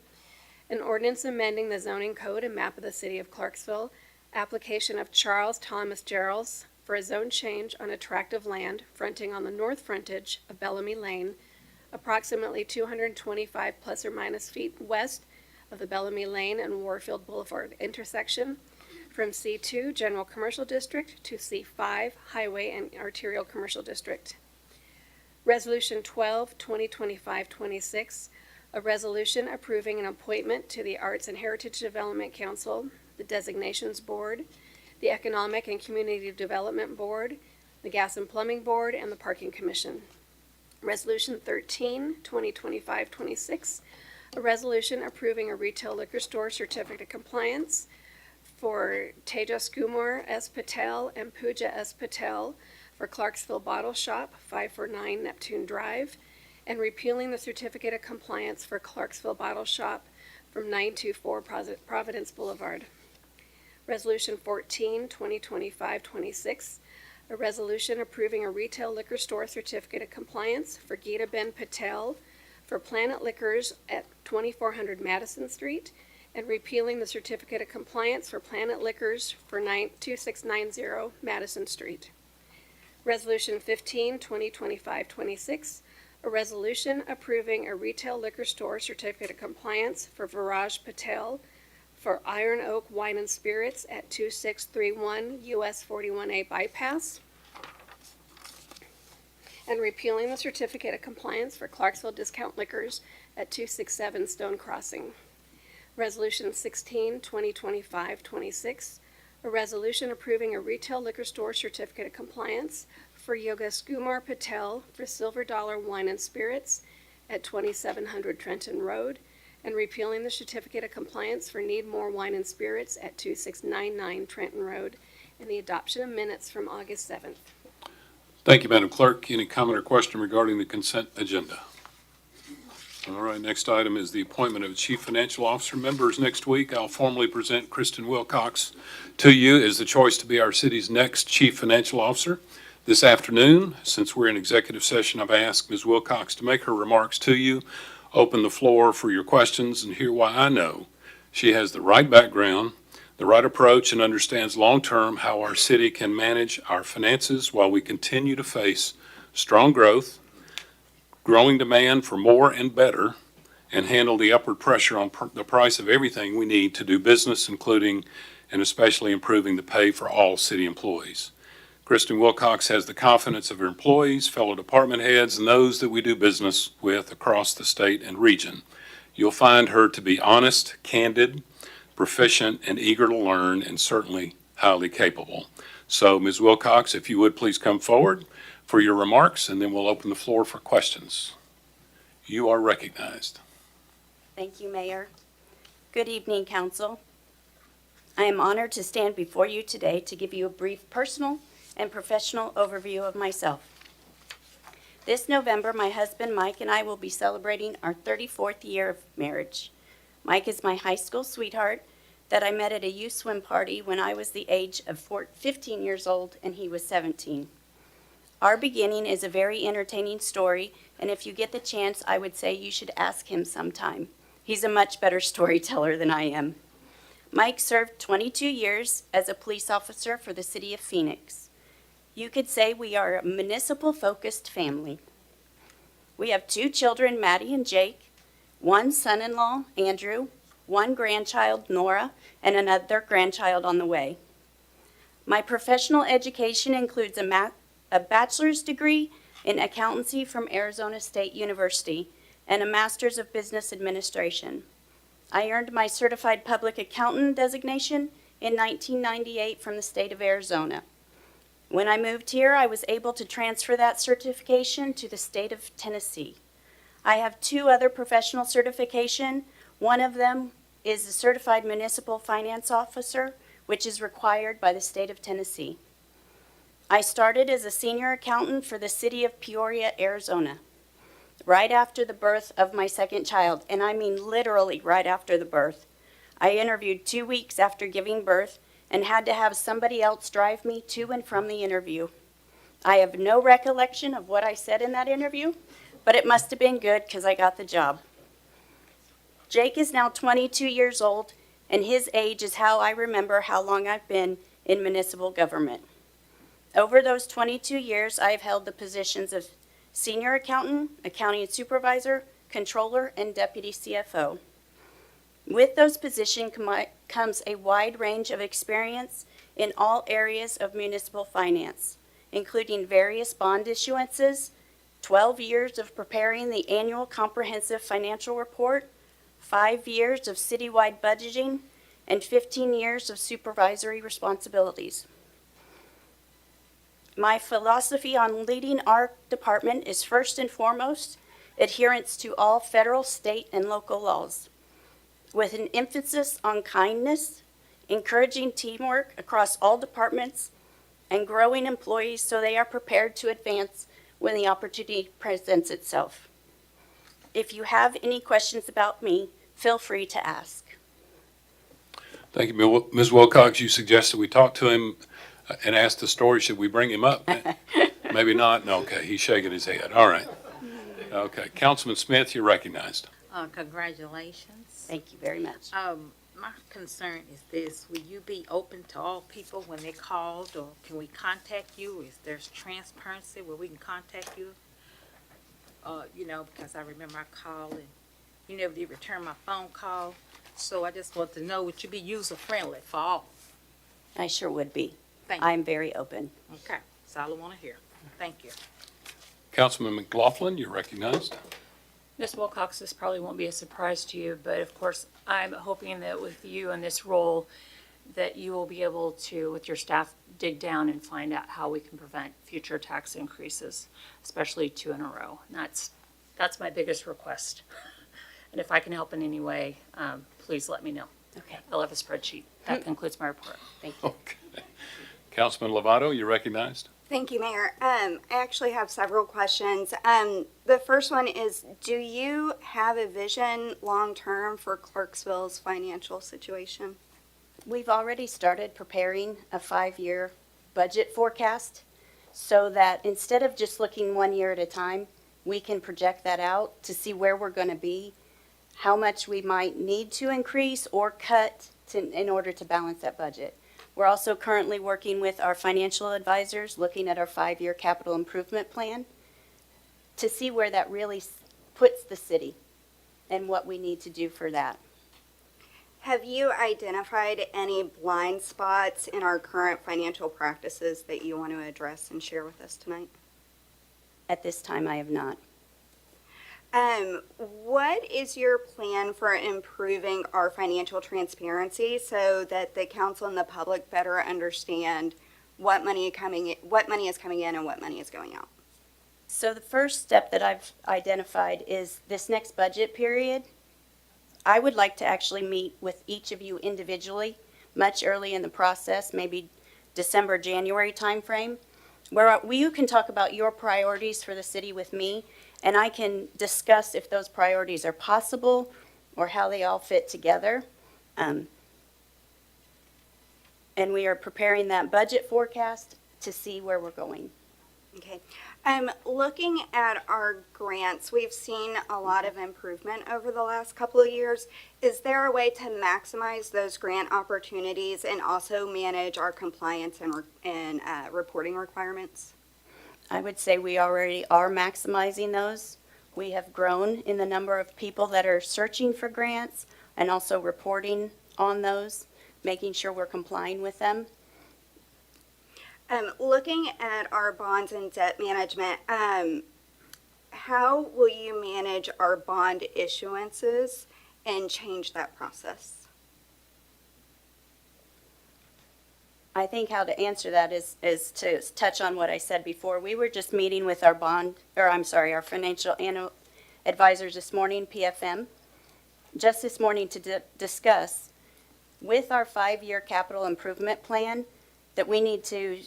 An ordinance amending the zoning code and map of the City of Clarksville, application of Charles Thomas Geralds for a zone change on a tract of land fronting on the north frontage of Bellamy Lane, approximately 225 plus or minus feet west of the Bellamy Lane and Warfield Boulevard intersection, from C2 General Commercial District to C5 Highway and Arterial Commercial District. Resolution 12, 2025-26, a resolution approving an appointment to the Arts and Heritage Development Council, the Designations Board, the Economic and Community Development Board, the Gas and Plumbing Board, and the Parking Commission. Resolution 13, 2025-26, a resolution approving a retail liquor store certificate of compliance for Tejas Kumar S. Patel and Pooja S. Patel for Clarksville Bottle Shop, 549 Neptune Drive, and repealing the certificate of compliance for Clarksville Bottle Shop from 924 Providence Boulevard. Resolution 14, 2025-26, a resolution approving a retail liquor store certificate of compliance for Geeta Ben Patel for Planet Liquors at 2400 Madison Street, and repealing the certificate of compliance for Planet Liquors for 2690 Madison Street. Resolution 15, 2025-26, a resolution approving a retail liquor store certificate of compliance for Viraj Patel for Iron Oak Wine and Spirits at 2631 US 41A Bypass, and repealing the certificate of compliance for Clarksville Discount Liquors at 267 Stone Crossing. Resolution 16, 2025-26, a resolution approving a retail liquor store certificate of compliance for Yogesh Kumar Patel for Silver Dollar Wine and Spirits at 2700 Trenton Road, and repealing the certificate of compliance for Need More Wine and Spirits at 2699 Trenton Road, and the adoption of minutes from August 7th. Thank you, Madam Clerk. Any comment or question regarding the consent agenda? All right, next item is the appointment of Chief Financial Officer. Members, next week I'll formally present Kristen Wilcox to you as the choice to be our city's next Chief Financial Officer. This afternoon, since we're in executive session, I've asked Ms. Wilcox to make her remarks to you, open the floor for your questions, and hear why I know she has the right background, the right approach, and understands long-term how our city can manage our finances while we continue to face strong growth, growing demand for more and better, and handle the upward pressure on the price of everything we need to do business, including and especially improving the pay for all city employees. Kristen Wilcox has the confidence of her employees, fellow department heads, and those that we do business with across the state and region. You'll find her to be honest, candid, proficient, and eager to learn, and certainly highly capable. So, Ms. Wilcox, if you would please come forward for your remarks, and then we'll open the floor for questions. You are recognized. Thank you, Mayor. Good evening, Council. I am honored to stand before you today to give you a brief personal and professional overview of myself. This November, my husband Mike and I will be celebrating our 34th year of marriage. Mike is my high school sweetheart that I met at a youth swim party when I was the age of 15 years old and he was 17. Our beginning is a very entertaining story, and if you get the chance, I would say you should ask him sometime. He's a much better storyteller than I am. Mike served 22 years as a police officer for the city of Phoenix. You could say we are a municipal-focused family. We have 2 children, Maddie and Jake, 1 son-in-law, Andrew, 1 grandchild, Nora, and another grandchild on the way. My professional education includes a bachelor's degree in accountancy from Arizona State University and a master's of business administration. I earned my certified public accountant designation in 1998 from the state of Arizona. When I moved here, I was able to transfer that certification to the state of Tennessee. I have 2 other professional certification. One of them is the Certified Municipal Finance Officer, which is required by the state of Tennessee. I started as a senior accountant for the city of Peoria, Arizona, right after the birth of my second child, and I mean literally right after the birth. I interviewed 2 weeks after giving birth and had to have somebody else drive me to and from the interview. I have no recollection of what I said in that interview, but it must have been good because I got the job. Jake is now 22 years old, and his age is how I remember how long I've been in municipal government. Over those 22 years, I have held the positions of senior accountant, accounting supervisor, controller, and deputy CFO. With those positions comes a wide range of experience in all areas of municipal finance, including various bond issuances, 12 years of preparing the annual comprehensive financial report, 5 years of citywide budgeting, and 15 years of supervisory responsibilities. My philosophy on leading our department is first and foremost adherence to all federal, state, and local laws, with an emphasis on kindness, encouraging teamwork across all departments, and growing employees so they are prepared to advance when the opportunity presents itself. If you have any questions about me, feel free to ask. Thank you, Ms. Wilcox. You suggested we talk to him and ask the story. Should we bring him up? Maybe not? No, okay, he's shaking his head. All right. Okay, Councilman Smith, you're recognized. Congratulations. Thank you very much. My concern is this: will you be open to all people when they're called, or can we contact you? Is there's transparency where we can contact you? Because I remember I called and you never did return my phone call. So I just want to know, would you be user friendly for all? I sure would be. Thank you. I'm very open. Okay, that's all I want to hear. Thank you. Councilman McLaughlin, you're recognized. Ms. Wilcox, this probably won't be a surprise to you, but of course, I'm hoping that with you in this role, that you will be able to, with your staff, dig down and find out how we can prevent future tax increases, especially 2 in a row. And that's my biggest request. And if I can help in any way, please let me know. Okay. I'll have a spreadsheet. That concludes my report. Thank you. Okay. Councilman Lovato, you're recognized. Thank you, Mayor. I actually have several questions. The first one is, do you have a vision long-term for Clarksville's financial situation? We've already started preparing a 5-year budget forecast so that instead of just looking 1 year at a time, we can project that out to see where we're going to be, how much we might need to increase or cut in order to balance that budget. We're also currently working with our financial advisors, looking at our 5-year capital improvement plan to see where that really puts the city and what we need to do for that. Have you identified any blind spots in our current financial practices that you want to address and share with us tonight? At this time, I have not. What is your plan for improving our financial transparency so that the council and the public better understand what money is coming in and what money is going out? So the first step that I've identified is this next budget period. I would like to actually meet with each of you individually much early in the process, maybe December, January timeframe, where you can talk about your priorities for the city with me, and I can discuss if those priorities are possible or how they all fit together. And we are preparing that budget forecast to see where we're going. Okay. Looking at our grants, we've seen a lot of improvement over the last couple of years. Is there a way to maximize those grant opportunities and also manage our compliance and reporting requirements? I would say we already are maximizing those. We have grown in the number of people that are searching for grants and also reporting on those, making sure we're complying with them. Looking at our bonds and debt management, how will you manage our bond issuances and change that process? I think how to answer that is to touch on what I said before. We were just meeting with our our financial advisors this morning, PFM, just this morning to discuss with our 5-year capital improvement plan that we need to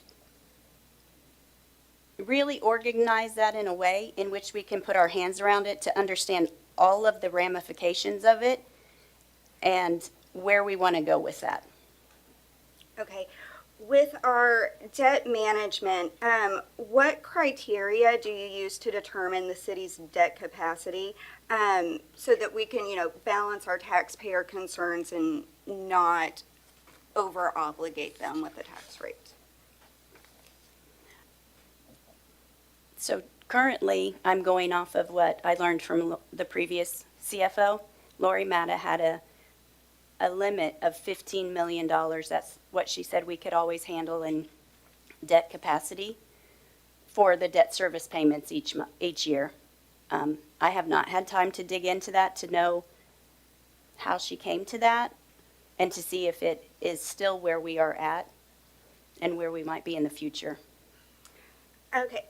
really organize that in a way in which we can put our hands around it to understand all of the ramifications of it and where we want to go with that. Okay. With our debt management, what criteria do you use to determine the city's debt capacity so that we can, balance our taxpayer concerns and not over obligate them with the tax rate? So currently, I'm going off of what I learned from the previous CFO. Lori Matta had a limit of $15 million. That's what she said we could always handle in debt capacity for the debt service payments each year. I have not had time to dig into that to know how she came to that and to see if it is still where we are at and where we might be in the future. Okay.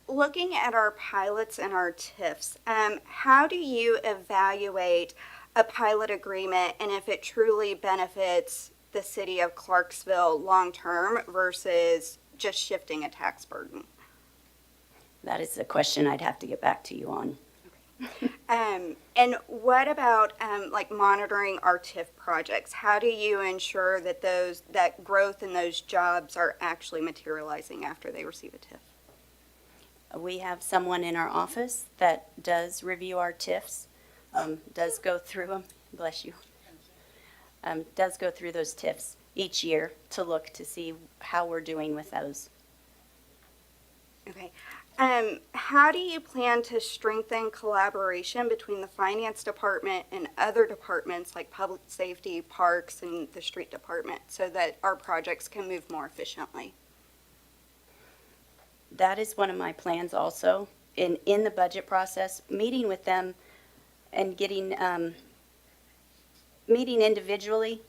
Looking at our pilots and our TIFs, how do you evaluate a pilot agreement and if it truly benefits the city of Clarksville long-term versus just shifting a tax burden? That is a question I'd have to get back to you on. And what about like monitoring our TIF projects? How do you ensure that that growth in those jobs are actually materializing after they receive a TIF? We have someone in our office that does review our TIFs, does go through them, bless you, does go through those TIFs each year to look to see how we're doing with those. Okay. How do you plan to strengthen collaboration between the finance department and other departments like public safety, parks, and the street department so that our projects can move more efficiently? That is one of my plans also, in the budget process, meeting with them and getting, meeting individually,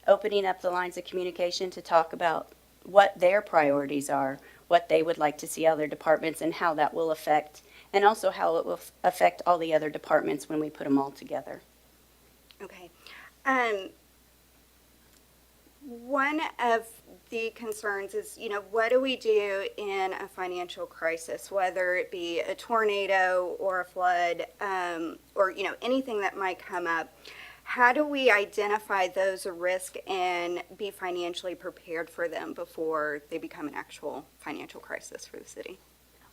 opening up the lines of communication to talk about what their priorities are, what they would like to see other departments and how that will affect, and also how it will affect all the other departments when we put them all together. Okay. One of the concerns is, what do we do in a financial crisis, whether it be a tornado or a flood, or, anything that might come up? How do we identify those risks and be financially prepared for them before they become an actual financial crisis for the city?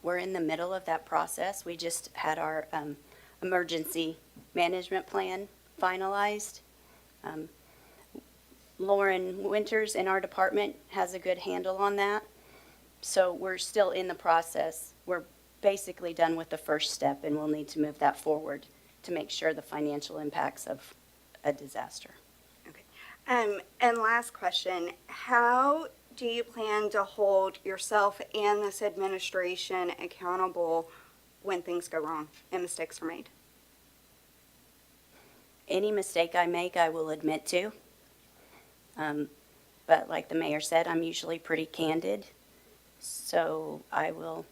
We're in the middle of that process. We just had our emergency management plan finalized. Lauren Winters in our department has a good handle on that. So we're still in the process. We're basically done with the first step, and we'll need to move that forward to make sure the financial impacts of a disaster. Okay. And last question, how do you plan to hold yourself and this administration accountable when things go wrong and mistakes are made? Any mistake I make, I will admit to. But like the mayor said, I'm usually pretty candid. So I will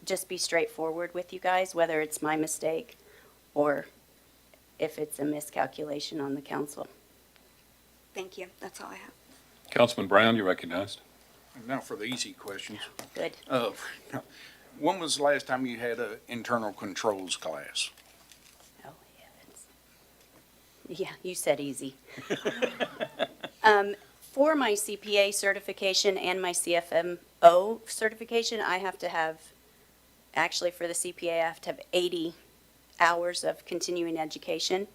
just be straightforward with you guys, whether it's my mistake or if it's a miscalculation on the council. Thank you. That's all I have. Councilman Brown, you're recognized. Now for the easy questions. Good. When was the last time you had an internal controls class? Oh, heavens. Yeah, you said easy. For my CPA certification and my CFMO certification, I have to have, actually for the CPA, I have to have 80 hours of continuing education.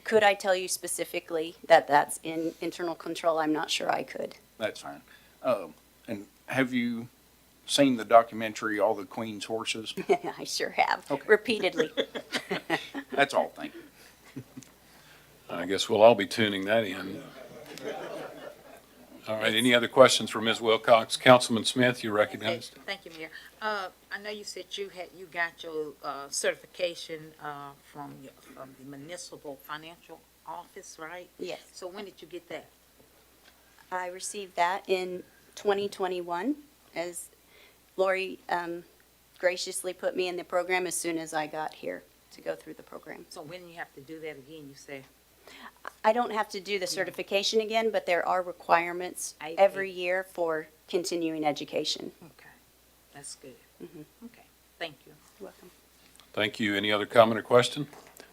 Could I tell you specifically that that's in internal control? I'm not sure I could. That's fine. And have you seen the documentary, All the Queen's Horses? I sure have, Okay. repeatedly. That's all, thank you. I guess we'll all be tuning that in. All right, any other questions for Ms. Wilcox? Councilman Smith, you're recognized. Thank you, Mayor. I know you said you got your certification from the Municipal Financial Office, right? Yes. So when did you get that? I received that in 2021 as Lori graciously put me in the program as soon as I got here to go through the program. So when you have to do that again, you say? I don't have to do the certification again, but there are requirements I- every year for continuing education. Okay, that's good. Mhm. Okay, thank you. You're welcome. Thank you. Any other comment or question?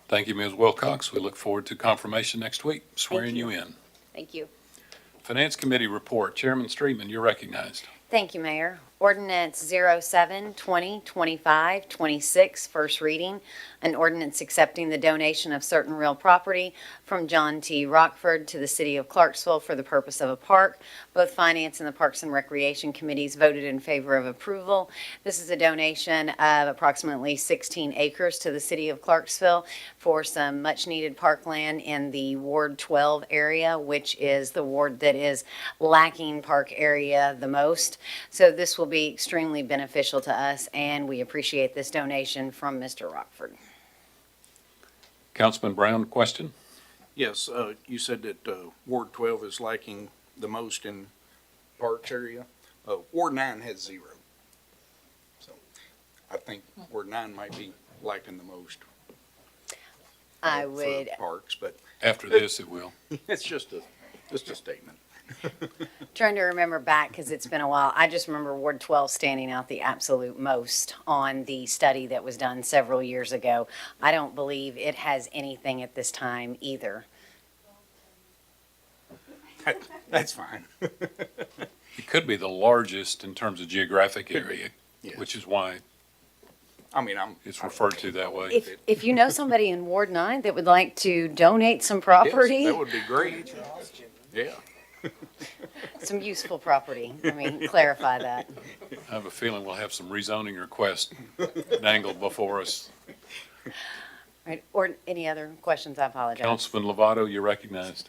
Thank you, Ms. Wilcox. We look forward to confirmation next week, swearing you in. Thank you. Finance Committee report. Chairman Streetman, you're recognized. Thank you, Mayor. Ordinance 07-2025-26, first reading. An ordinance accepting the donation of certain real property from John T. Rockford to the city of Clarksville for the purpose of a park. Both Finance and the Parks and Recreation Committees voted in favor of approval. This is a donation of approximately 16 acres to the city of Clarksville for some much-needed parkland in the Ward 12 area, which is the ward that is lacking park area the most. So this will be extremely beneficial to us, and we appreciate this donation from Mr. Rockford. Councilman Brown, question? Yes, you said that Ward 12 is lacking the most in parks area. Ward 9 has 0. So I think Ward 9 might be lacking the most. I for would, Parks, but After this, it will. it's just a statement. trying to remember back, because it's been a while, I just remember Ward 12 standing out the absolute most on the study that was done several years ago. I don't believe it has anything at this time either. That's fine. It could be the largest in terms of geographic area, Yes. which is why I mean, it's referred to that way. If you know somebody in Ward 9 that would like to donate some Yes, property, that would be great. Yeah. some useful property, I mean, clarify that. I have a feeling we'll have some rezoning requests dangled before us. Right, or any other questions, I apologize. Councilman Lovato, you're recognized.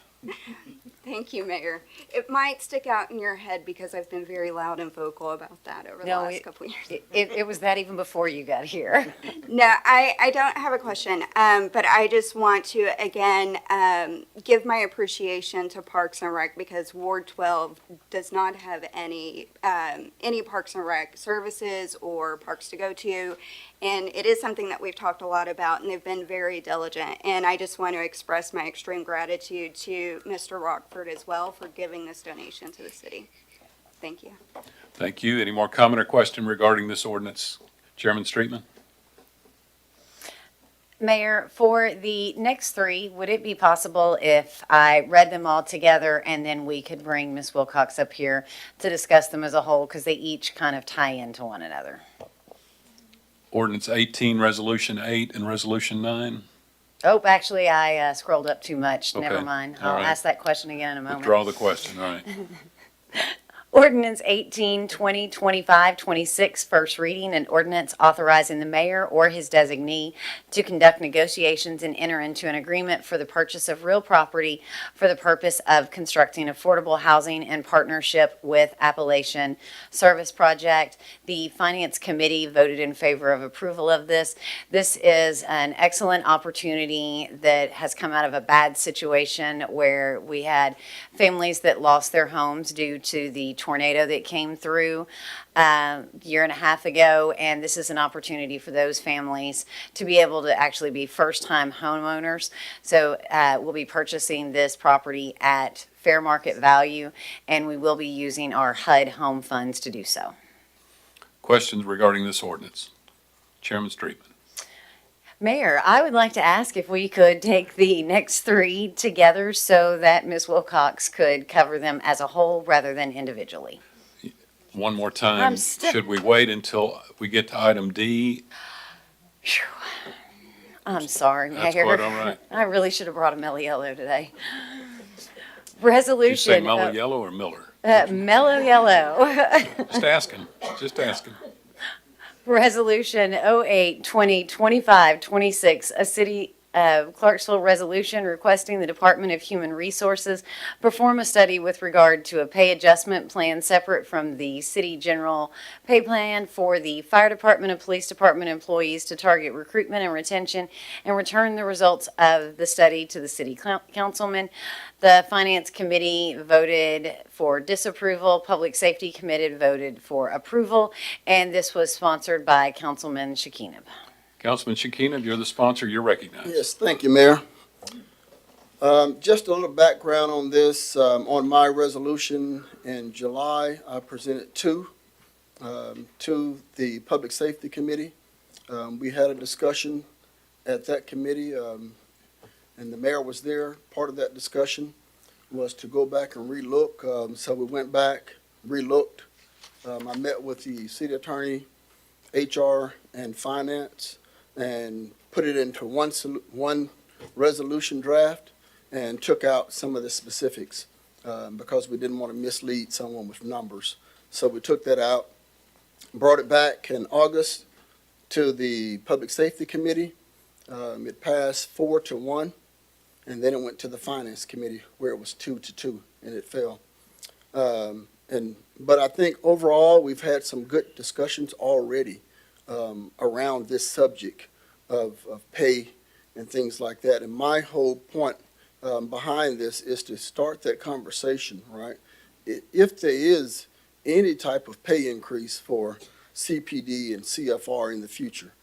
Thank you, Mayor. It might stick out in your head because I've been very loud and vocal about that over the No, last couple of years. It was that even before you got here. No, I don't have a question, but I just want to, again, give my appreciation to Parks and Rec because Ward 12 does not have any Parks and Rec services or parks to go to. And it is something that we've talked a lot about, and they've been very diligent. And I just want to express my extreme gratitude to Mr. Rockford as well for giving this donation to the city. Thank you. Thank you. Any more comment or question regarding this ordinance? Chairman Streetman? Mayor, for the next three, would it be possible if I read them all together and then we could bring Ms. Wilcox up here to discuss them as a whole because they each kind of tie into one another? Ordinance 18, Resolution 8, and Resolution 9. Oh, actually, I scrolled up too much. Never Okay. mind. All I'll right. ask that question again in a moment. Withdraw the question, all right. Ordinance 18, 20, 25, 26, first reading, an ordinance authorizing the mayor or his designee to conduct negotiations and enter into an agreement for the purchase of real property for the purpose of constructing affordable housing in partnership with Appalachian Service Project. The Finance Committee voted in favor of approval of this. This is an excellent opportunity that has come out of a bad situation where we had families that lost their homes due to the tornado that came through a year and a half ago, and this is an opportunity for those families to be able to actually be first-time homeowners. So we'll be purchasing this property at fair market value, and we will be using our HUD home funds to do so. Questions regarding this ordinance? Chairman Streetman? Mayor, I would like to ask if we could take the next three together so that Ms. Wilcox could cover them as a whole rather than individually. One more time, I'm still- should we wait until we get to item D? Phew. I'm sorry, Mayor. That's quite all right. I really should have brought a Melliello today. Did you say Resolution. Mellow Yellow or Miller? Mellow yellow. Just asking, just asking. Resolution 08-2025-26, a city of Clarksville resolution requesting the Department of Human Resources perform a study with regard to a pay adjustment plan separate from the city general pay plan for the fire department and police department employees to target recruitment and retention, and return the results of the study to the city councilman. The Finance Committee voted for disapproval. Public Safety Committee voted for approval. And this was sponsored by Councilman Shekinab. Councilman Shekinah, you're the sponsor, you're recognized. Yes, thank you, Mayor. Just a little background on this. On my resolution in July, I presented two to the Public Safety Committee. We had a discussion at that committee, and the mayor was there. Part of that discussion was to go back and relook. So we went back, relooked. I met with the city attorney, HR, and finance, and put it into one resolution draft and took out some of the specifics because we didn't want to mislead someone with numbers. So we took that out, brought it back in August to the Public Safety Committee. It passed 4-1, and then it went to the Finance Committee where it was 2-2, and it fell. But I think overall, we've had some good discussions already around this subject of pay and things like that. And my whole point behind this is to start that conversation, right? If there is any type of pay increase for CPD and CFR in the future,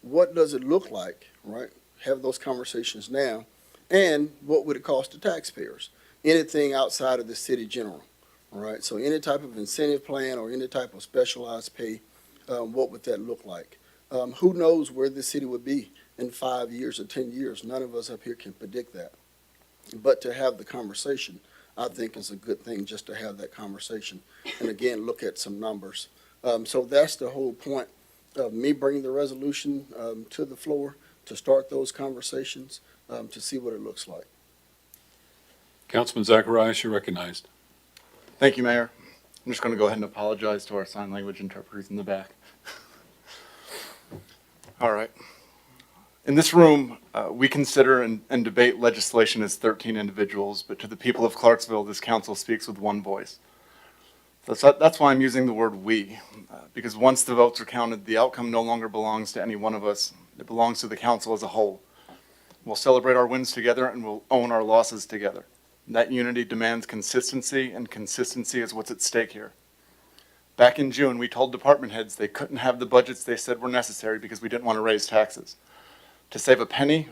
what does it look like, right? Have those conversations now. And what would it cost the taxpayers? Anything outside of the city general, all right? So any type of incentive plan or any type of specialized pay, what would that look like? Who knows where the city would be in 5 years or 10 years? None of us up here can predict that. But to have the conversation, I think is a good thing, just to have that conversation. And again, look at some numbers. So that's the whole point of me bringing the resolution to the floor, to start those conversations, to see what it looks like. Councilman Zacharias, you're recognized. Thank you, Mayor. I'm just going to go ahead and apologize to our sign language interpreters in the back. All right. In this room, we consider and debate legislation as 13 individuals, but to the people of Clarksville, this council speaks with one voice. That's why I'm using the word we, because once the votes are counted, the outcome no longer belongs to any one of us. It belongs to the council as a whole. We'll celebrate our wins together and we'll own our losses together. That unity demands consistency, and consistency is what's at stake here. Back in June, we told department heads they couldn't have the budgets they said were necessary because we didn't want to raise taxes. To save a penny,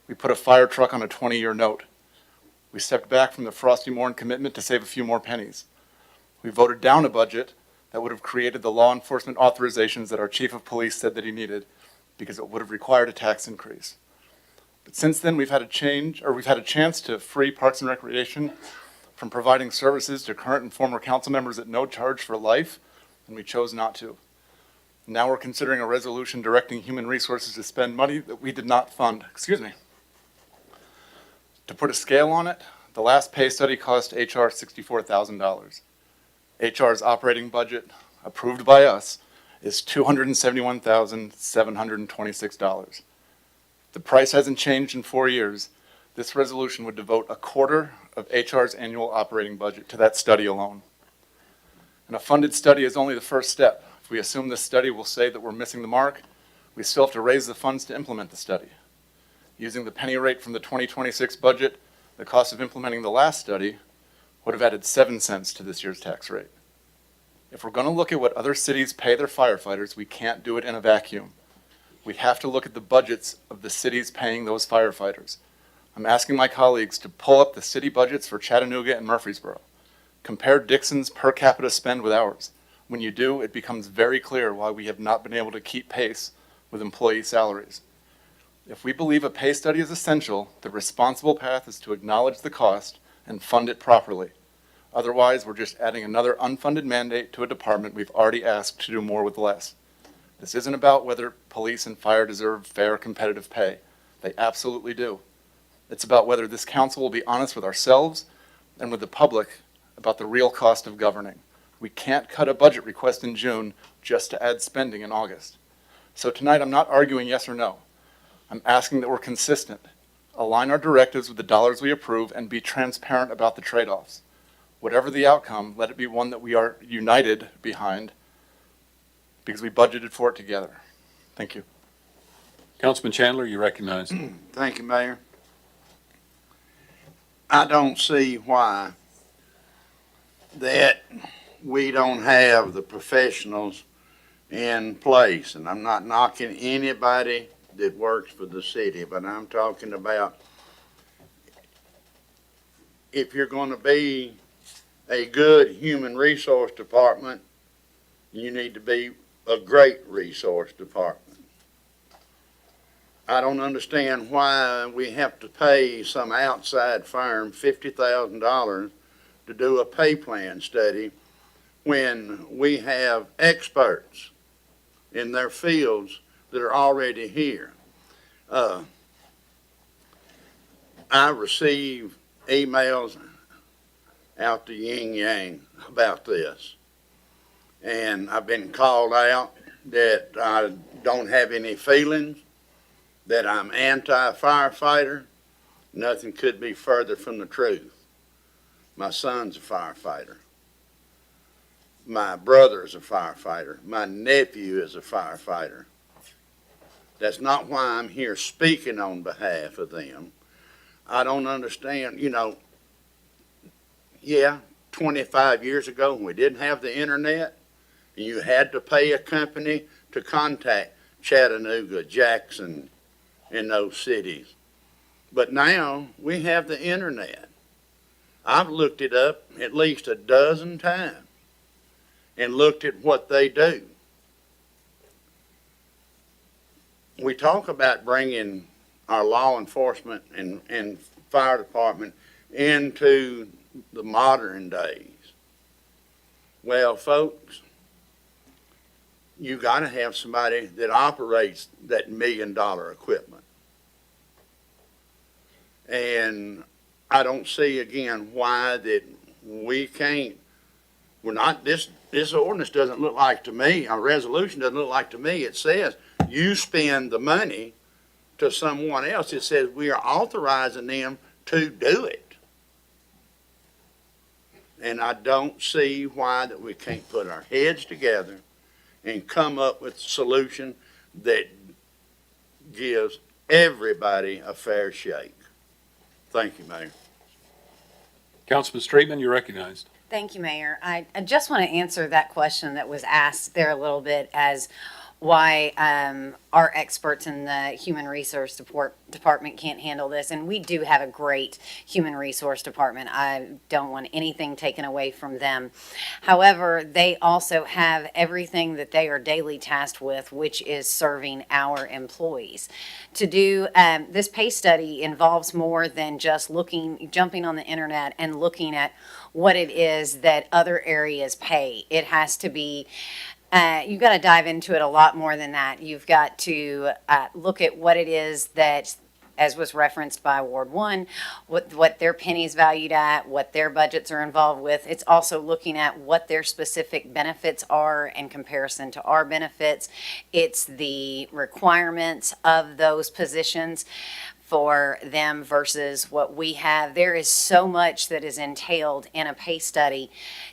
we put a fire truck on a 20-year note. We stepped back from the Frosty Morn commitment to save a few more pennies. We voted down a budget that would have created the law enforcement authorizations that our chief of police said that he needed because it would have required a tax increase. But since then, we've had a chance to free Parks and Recreation from providing services to current and former council members at no charge for life, and we chose not to. Now we're considering a resolution directing Human Resources to spend money that we did not fund. To put a scale on it, the last pay study cost HR $64,000. HR's operating budget, approved by us, is $271,726. The price hasn't changed in 4 years. This resolution would devote a quarter of HR's annual operating budget to that study alone. And a funded study is only the first step. If we assume this study will say that we're missing the mark, we still have to raise the funds to implement the study. Using the penny rate from the 2026 budget, the cost of implementing the last study would have added 7 cents to this year's tax rate. If we're going to look at what other cities pay their firefighters, we can't do it in a vacuum. We have to look at the budgets of the cities paying those firefighters. I'm asking my colleagues to pull up the city budgets for Chattanooga and Murfreesboro. Compare Dixon's per capita spend with ours. When you do, it becomes very clear why we have not been able to keep pace with employee salaries. If we believe a pay study is essential, the responsible path is to acknowledge the cost and fund it properly. Otherwise, we're just adding another unfunded mandate to a department we've already asked to do more with less. This isn't about whether police and fire deserve fair, competitive pay. They absolutely do. It's about whether this council will be honest with ourselves and with the public about the real cost of governing. We can't cut a budget request in June just to add spending in August. So tonight, I'm not arguing yes or no. I'm asking that we're consistent, align our directives with the dollars we approve, and be transparent about the trade-offs. Whatever the outcome, let it be one that we are united behind because we budgeted for it together. Thank you. Councilman Chandler, you recognize. Thank you, Mayor. I don't see why that we don't have the professionals in place. And I'm not knocking anybody that works for the city, but I'm talking about if you're going to be a good human resource department, you need to be a great resource department. I don't understand why we have to pay some outside firm $50,000 to do a pay plan study when we have experts in their fields that are already here. I receive emails out to Yin Yang about this, and I've been called out that I don't have any feelings, that I'm anti-firefighter. Nothing could be further from the truth. My son's a firefighter. My brother's a firefighter. My nephew is a firefighter. That's not why I'm here speaking on behalf of them. I don't understand, 25 years ago when we didn't have the internet, and you had to pay a company to contact Chattanooga, Jackson, in those cities. But now we have the internet. I've looked it up at least a dozen times and looked at what they do. We talk about bringing our law enforcement and fire department into the modern days. Well, folks, you got to have somebody that operates that $1 million equipment. And I don't see again why that we can't, this ordinance doesn't look like to me, our resolution doesn't look like to me, it says you spend the money to someone else. It says we are authorizing them to do it. And I don't see why that we can't put our heads together and come up with a solution that gives everybody a fair shake. Thank you, Mayor. Councilman Streetman, you're recognized. Thank you, Mayor. I just want to answer that question that was asked there a little bit as why our experts in the human resource department can't handle this. And we do have a great human resource department. I don't want anything taken away from them. However, they also have everything that they are daily tasked with, which is serving our employees. To do this pay study involves more than just jumping on the internet and looking at what it is that other areas pay. It has to be you've got to dive into it a lot more than that. You've got to look at what it is that, as was referenced by Ward 1, what their pennies valued at, what their budgets are involved with. It's also looking at what their specific benefits are in comparison to our benefits. It's the requirements of those positions for them versus what we have. There is so much that is entailed in a pay study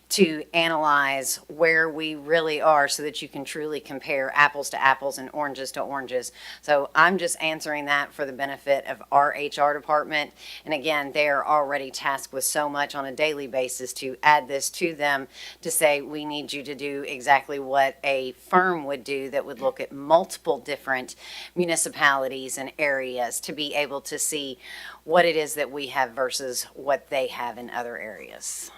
to analyze where we really are so that you can truly compare apples to apples and oranges to oranges. So I'm just answering that for the benefit of our HR department. And again, they are already tasked with so much on a daily basis to add this to them to say, we need you to do exactly what a firm would do that would look at multiple different municipalities and areas to be able to see what it is that we have versus what they have in other areas.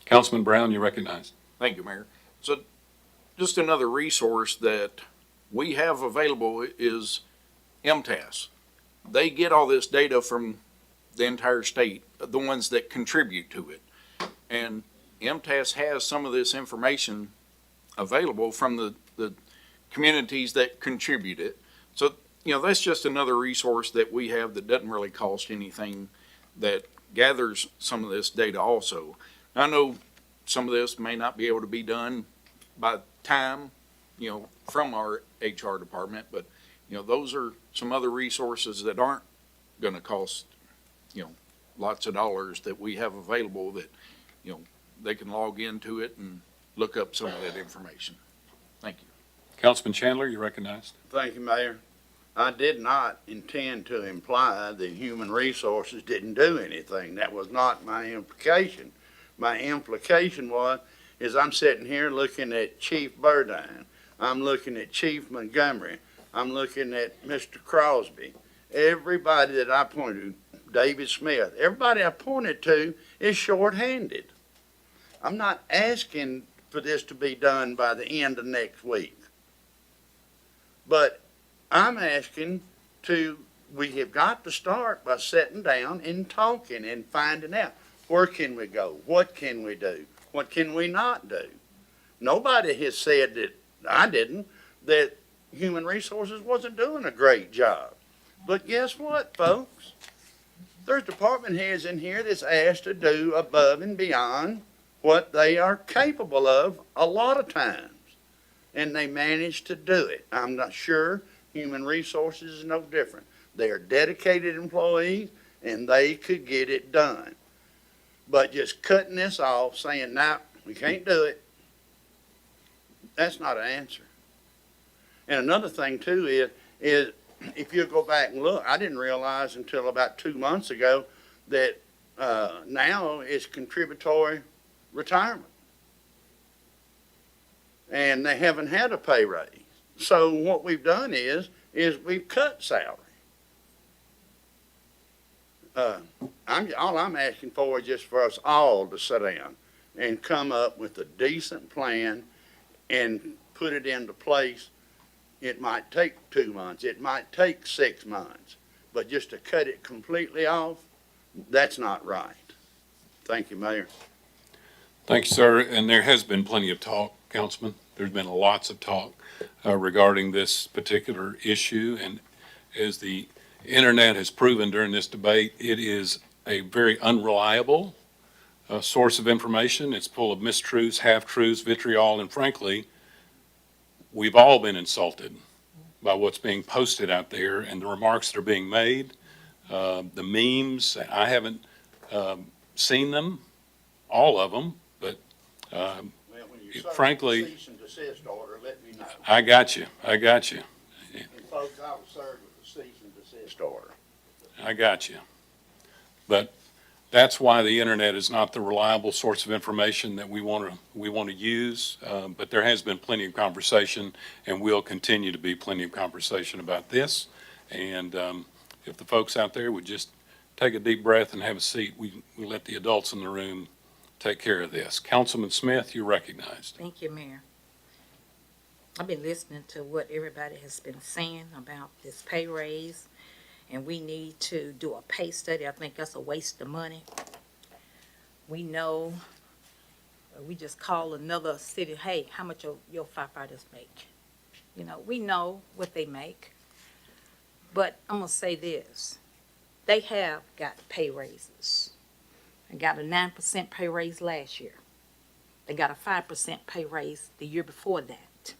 Councilman Brown, you're recognized. Thank you, Mayor. So just another resource that we have available is MTAS. They get all this data from the entire state, the ones that contribute to it. And MTAS has some of this information available from the communities that contribute it. So, that's just another resource that we have that doesn't really cost anything, that gathers some of this data also. I know some of this may not be able to be done by time, from our HR department, but, those are some other resources that aren't gonna cost, lots of dollars that we have available that, they can log into it and look up some of that information. Thank you. Councilman Chandler, you're recognized. Thank you, Mayor. I did not intend to imply that Human Resources didn't do anything. That was not my implication. My implication is I'm sitting here looking at Chief Burdine. I'm looking at Chief Montgomery. I'm looking at Mr. Crosby. Everybody that I pointed to, David Smith, everybody I pointed to is shorthanded. I'm not asking for this to be done by the end of next week. But I'm asking we have got to start by sitting down and talking and finding out where can we go? What can we do? What can we not do? Nobody has said that, I didn't, that Human Resources wasn't doing a great job. But guess what, folks? There's department heads in here that's asked to do above and beyond what they are capable of a lot of times. And they manage to do it. I'm not sure Human Resources is no different. They are dedicated employees and they could get it done. But just cutting this off, saying, no, we can't do it, that's not an answer. And another thing too is if you go back and look, I didn't realize until about 2 months ago that now it's contributory retirement. And they haven't had a pay raise. So what we've done is we've cut salary. All I'm asking for is just for us all to sit down and come up with a decent plan and put it into place. It might take 2 months, it might take 6 months, but just to cut it completely off, that's not right. Thank you, Mayor. Thank you, sir. And there has been plenty of talk, Councilman. There's been lots of talk regarding this particular issue. And as the internet has proven during this debate, it is a very unreliable source of information. It's full of mistruths, half-truths, vitriol, and frankly, we've all been insulted by what's being posted out there and the remarks that are being made. The memes, I haven't seen them, all of them, but frankly, Cease and desist order, let me know. I got you. And folks, I was served with a cease and desist order. I got you. But that's why the internet is not the reliable source of information that we want to use. But there has been plenty of conversation, and will continue to be plenty of conversation about this. And if the folks out there would just take a deep breath and have a seat, we let the adults in the room take care of this. Councilman Smith, you're recognized. Thank you, Mayor. I've been listening to what everybody has been saying about this pay raise, and we need to do a pay study. I think that's a waste of money. We know, we just call another city, hey, how much your firefighters make? We know what they make. But I'm going to say this. They have got pay raises. They got a 9% pay raise last year. They got a 5% pay raise the year before that.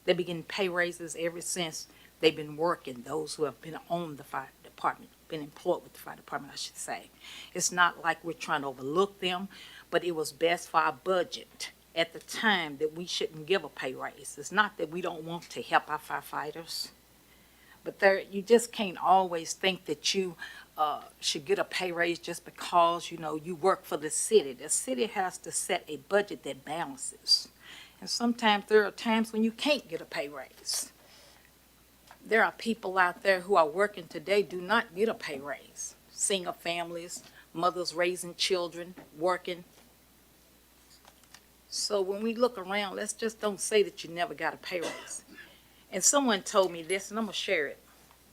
They've been getting pay raises ever since they've been working, those who have been on the fire department, been employed with the fire department, I should say. It's not like we're trying to overlook them, but it was best for our budget at the time that we shouldn't give a pay raise. It's not that we don't want to help our firefighters, but you just can't always think that you should get a pay raise just because, you work for the city. The city has to set a budget that balances. And sometimes there are times when you can't get a pay raise. There are people out there who are working today do not get a pay raise. Single families, mothers raising children, working. So when we look around, let's just don't say that you never got a pay raise. And someone told me this, and I'm going to share it.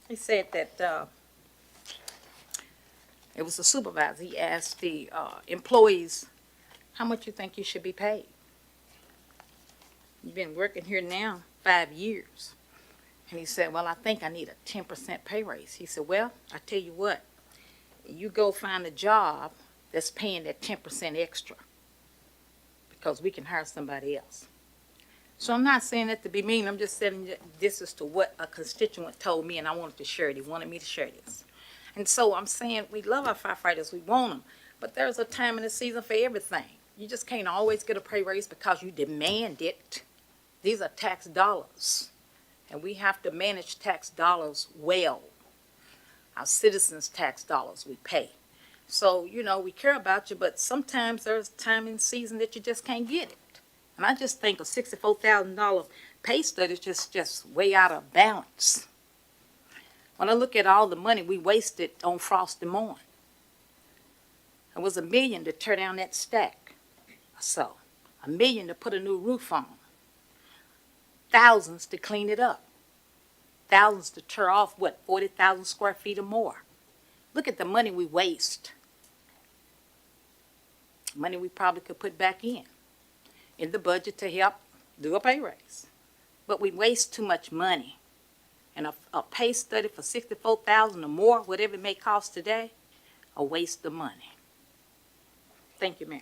He said that it was a supervisor. He asked the employees, how much you think you should be paid? You've been working here now 5 years. And he said, well, I think I need a 10% pay raise. He said, well, I tell you what, you go find a job that's paying that 10% extra. because we can hire somebody else. So I'm not saying that to be mean, I'm just saying that this is to what a constituent told me, and I wanted to share it. He wanted me to share this. And so I'm saying, we love our firefighters, we want them, but there's a time in the season for everything. You just can't always get a pay raise because you demand it. These are tax dollars, and we have to manage tax dollars well. Our citizens' tax dollars we pay. So, you know, we care about you, but sometimes there's time in season that you just can't get it. And I just think a $64,000 pay study is just way out of balance. When I look at all the money we wasted on Frost and Moore, it was $1 million to tear down that stack. So, $1 million to put a new roof on. Thousands to clean it up. Thousands to tear off, 40,000 square feet or more. Look at the money we waste. Money we probably could put back in the budget to help do a pay raise. But we waste too much money. And a pay study for $64,000 or more, whatever it may cost today, a waste of money. Thank you, Mayor.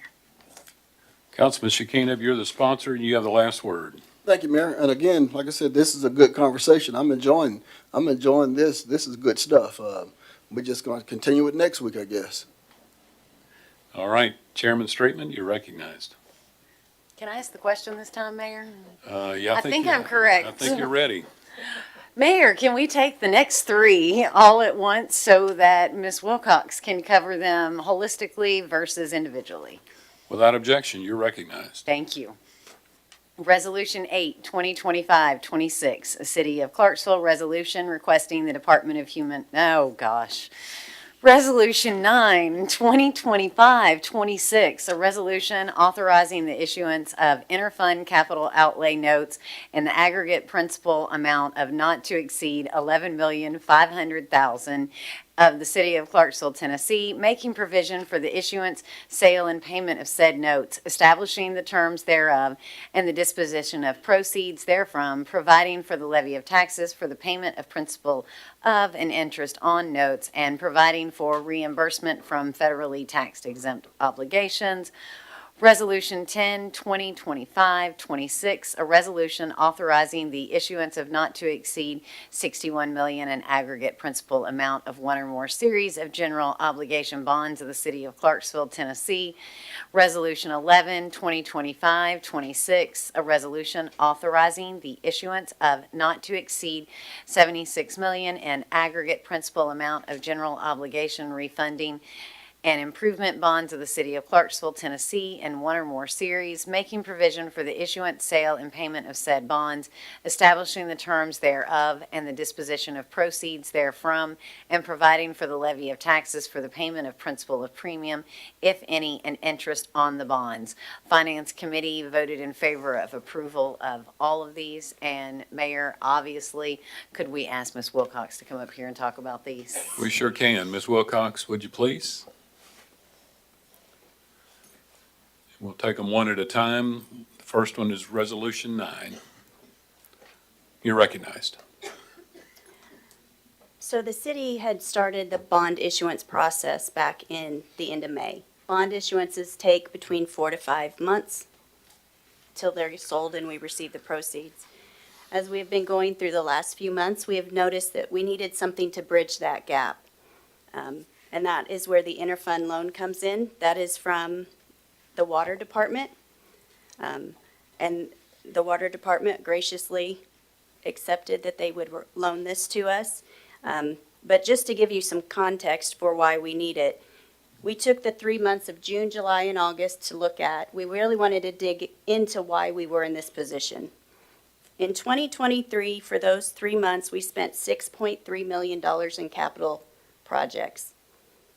Councilman Shekinah, you're the sponsor, and you have the last word. Thank you, Mayor. And again, like I said, this is a good conversation. I'm enjoying this. This is good stuff. We're just going to continue it next week, I guess. All right, Chairman Straitman, you're recognized. Can I ask the question this time, Mayor? Yeah, I think I'm correct. I think you're ready. Mayor, can we take the next three all at once so that Ms. Wilcox can cover them holistically versus individually? Without objection, you're recognized. Thank you. Resolution 8, 2025-26, a City of Clarksville resolution requesting the Department of Resolution 9, 2025-26, a resolution authorizing the issuance of interfund capital outlay notes in the aggregate principal amount of not to exceed $11,500,000 of the City of Clarksville, Tennessee, making provision for the issuance, sale, and payment of said notes, establishing the terms thereof, and the disposition of proceeds therefrom, providing for the levy of taxes for the payment of principal of and interest on notes, and providing for reimbursement from federally taxed exempt obligations. Resolution 10, 2025-26, a resolution authorizing the issuance of not to exceed $61 million in aggregate principal amount of one or more series of general obligation bonds of the City of Clarksville, Tennessee. Resolution 11, 2025-26, a resolution authorizing the issuance of not to exceed $76 million in aggregate principal amount of general obligation refunding and improvement bonds of the City of Clarksville, Tennessee, in one or more series, making provision for the issuance, sale, and payment of said bonds, establishing the terms thereof and the disposition of proceeds therefrom, and providing for the levy of taxes for the payment of principal of premium, if any, and interest on the bonds. Finance Committee voted in favor of approval of all of these, and Mayor, obviously, could we ask Ms. Wilcox to come up here and talk about these? We sure can. Ms. Wilcox, would you please? We'll take them one at a time. The first one is Resolution 9. You're recognized. So the city had started the bond issuance process back in the end of May. Bond issuances take between 4 to 5 months till they're sold and we receive the proceeds. As we have been going through the last few months, we have noticed that we needed something to bridge that gap. And that is where the interfund loan comes in. That is from the Water Department. And the Water Department graciously accepted that they would loan this to us. But just to give you some context for why we need it, we took the 3 months of June, July, and August to look at. We really wanted to dig into why we were in this position. In 2023, for those 3 months, we spent $6.3 million in capital projects.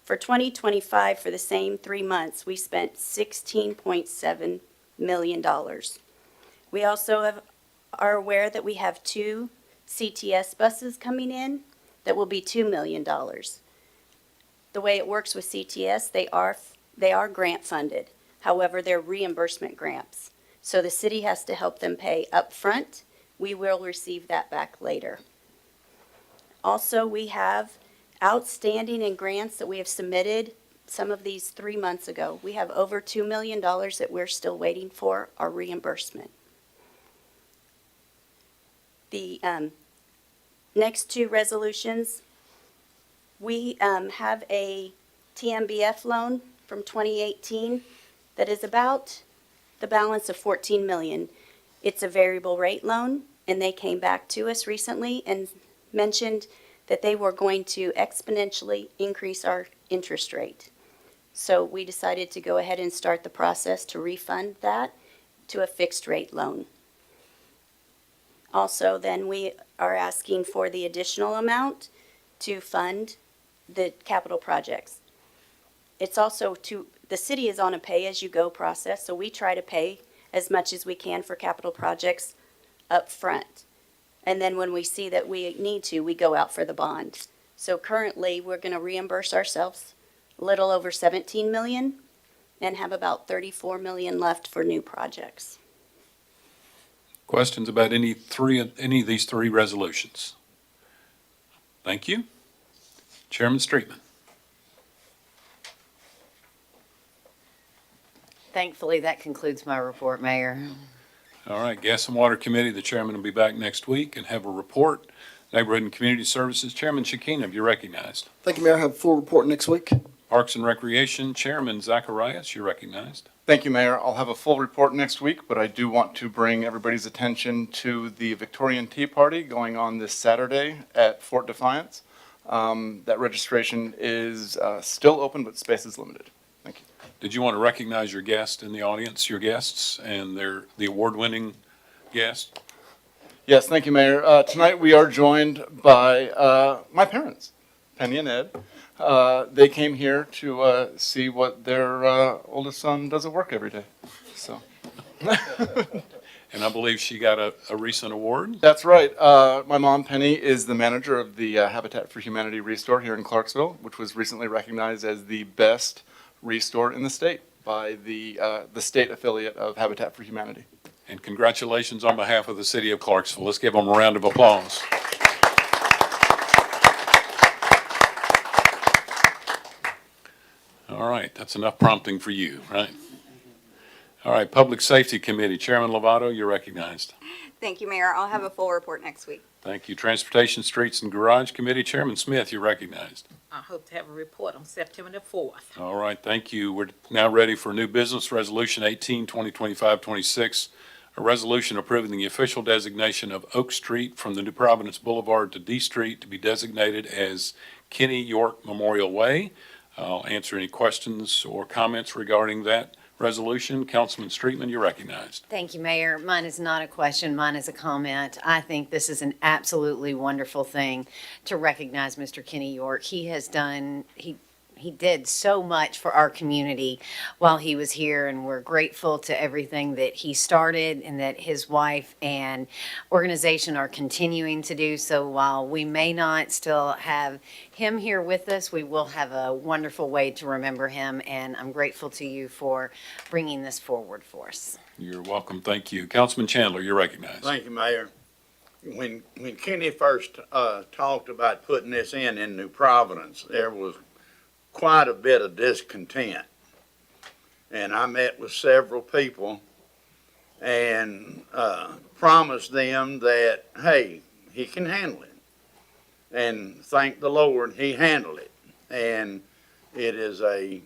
For 2025, for the same 3 months, we spent $16.7 million. We also are aware that we have 2 CTS buses coming in that will be $2 million. The way it works with CTS, they are grant funded. However, they're reimbursement grants. So the city has to help them pay up front. We will receive that back later. Also, we have outstanding in grants that we have submitted some of these 3 months ago. We have over $2 million that we're still waiting for our reimbursement. The next two resolutions, we have a TMBF loan from 2018 that is about the balance of $14 million. It's a variable rate loan, and they came back to us recently and mentioned that they were going to exponentially increase our interest rate. So we decided to go ahead and start the process to refund that to a fixed rate loan. Also, then we are asking for the additional amount to fund the capital projects. It's also the city is on a pay-as-you-go process, so we try to pay as much as we can for capital projects up front. And then when we see that we need to, we go out for the bond. So currently, we're going to reimburse ourselves a little over 17 million and have about 34 million left for new projects. Questions about any of these three resolutions? Thank you. Chairman Streetman. Thankfully, that concludes my report, Mayor. All right, Gas and Water Committee, the chairman will be back next week and have a report. Neighborhood and Community Services, Chairman Shekinah, you're recognized. Thank you, Mayor. I have a full report next week. Parks and Recreation, Chairman Zacharias, you're recognized. Thank you, Mayor. I'll have a full report next week, but I do want to bring everybody's attention to the Victorian Tea Party going on this Saturday at Fort Defiance. That registration is still open, but space is limited. Thank you. Did you want to recognize your guest in the audience, your guests, and the award-winning guest? Yes, thank you, Mayor. Tonight we are joined by my parents, Penny and Ed. They came here to see what their oldest son does at work every day. So. And I believe she got a recent award? That's right. My mom, Penny, is the manager of the Habitat for Humanity Restore here in Clarksville, which was recently recognized as the best restore in the state by the state affiliate of Habitat for Humanity. And congratulations on behalf of the city of Clarksville. Let's give them a round of applause. All right, that's enough prompting for you, right? All right, Public Safety Committee, Chairman Lovato, you're recognized. Thank you, Mayor. I'll have a full report next week. Thank you. Transportation, Streets, and Garage Committee, Chairman Smith, you're recognized. I hope to have a report on September the 4th. All right, thank you. We're now ready for new business, Resolution 18, 2025-26, a resolution approving the official designation of Oak Street from the New Providence Boulevard to D Street to be designated as Kenny York Memorial Way. I'll answer any questions or comments regarding that resolution. Councilman Streetman, you're recognized. Thank you, Mayor. Mine is not a question. Mine is a comment. I think this is an absolutely wonderful thing to recognize Mr. Kenny York. He did so much for our community while he was here, and we're grateful to everything that he started and that his wife and organization are continuing to do. So while we may not still have him here with us, we will have a wonderful way to remember him, and I'm grateful to you for bringing this forward for us. You're welcome. Thank you. Councilman Chandler, you're recognized. Thank you, Mayor. When Kenny first talked about putting this in New Providence, there was quite a bit of discontent. And I met with several people and promised them that, hey, he can handle it. And thank the Lord, he handled it. And it is a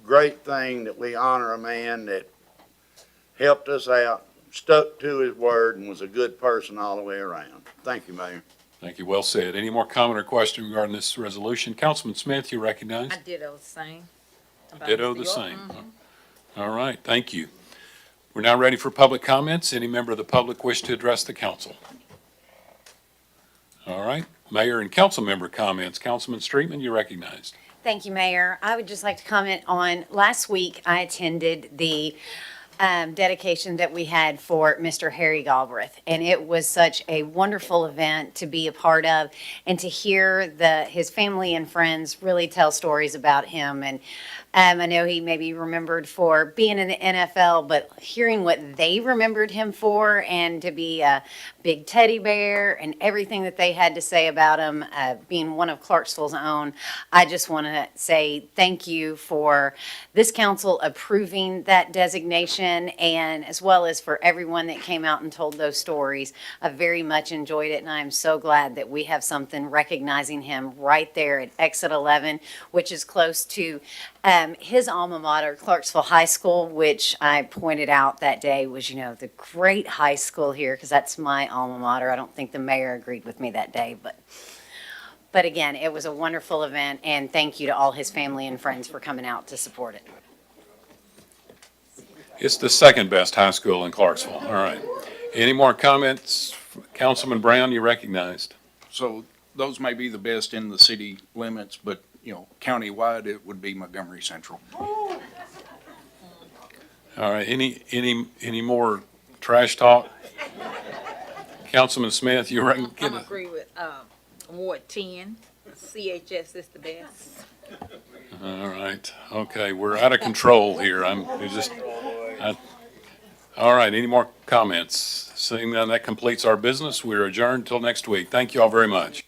great thing that we honor a man that helped us out, stuck to his word, and was a good person all the way around. Thank you, Mayor. Thank you. Well said. Any more comment or question regarding this resolution? Councilman Smith, you're recognized. I ditto the same. about Ditto Mr. the York. same. All right, thank you. We're now ready for public comments. Any member of the public wish to address the council? All right, mayor and council member comments. Councilman Streetman, you're recognized. Thank you, Mayor. I would just like to comment on, last week I attended the dedication that we had for Mr. Harry Galbraith, and it was such a wonderful event to be a part of and to hear his family and friends really tell stories about him. And I know he may be remembered for being in the NFL, but hearing what they remembered him for and to be a big teddy bear and everything that they had to say about him, being one of Clarksville's own, I just want to say thank you for this council approving that designation, and as well as for everyone that came out and told those stories. I very much enjoyed it, and I am so glad that we have something recognizing him right there at exit 11, which is close to his alma mater, Clarksville High School, which I pointed out that day was, the great high school here, because that's my alma mater. I don't think the mayor agreed with me that day, but again, it was a wonderful event, and thank you to all his family and friends for coming out to support it. It's the second best high school in Clarksville. All right. Any more comments? Councilman Brown, you recognized. So those may be the best in the city limits, but, countywide, it would be Montgomery Central. All right. Any more trash talk? Councilman Smith, you reckon? I'm agree with, Ward 10. CHS is the best. All right. Okay. We're out of control here. All right. Any more comments? Seeing none, that completes our business. We're adjourned till next week. Thank you all very much.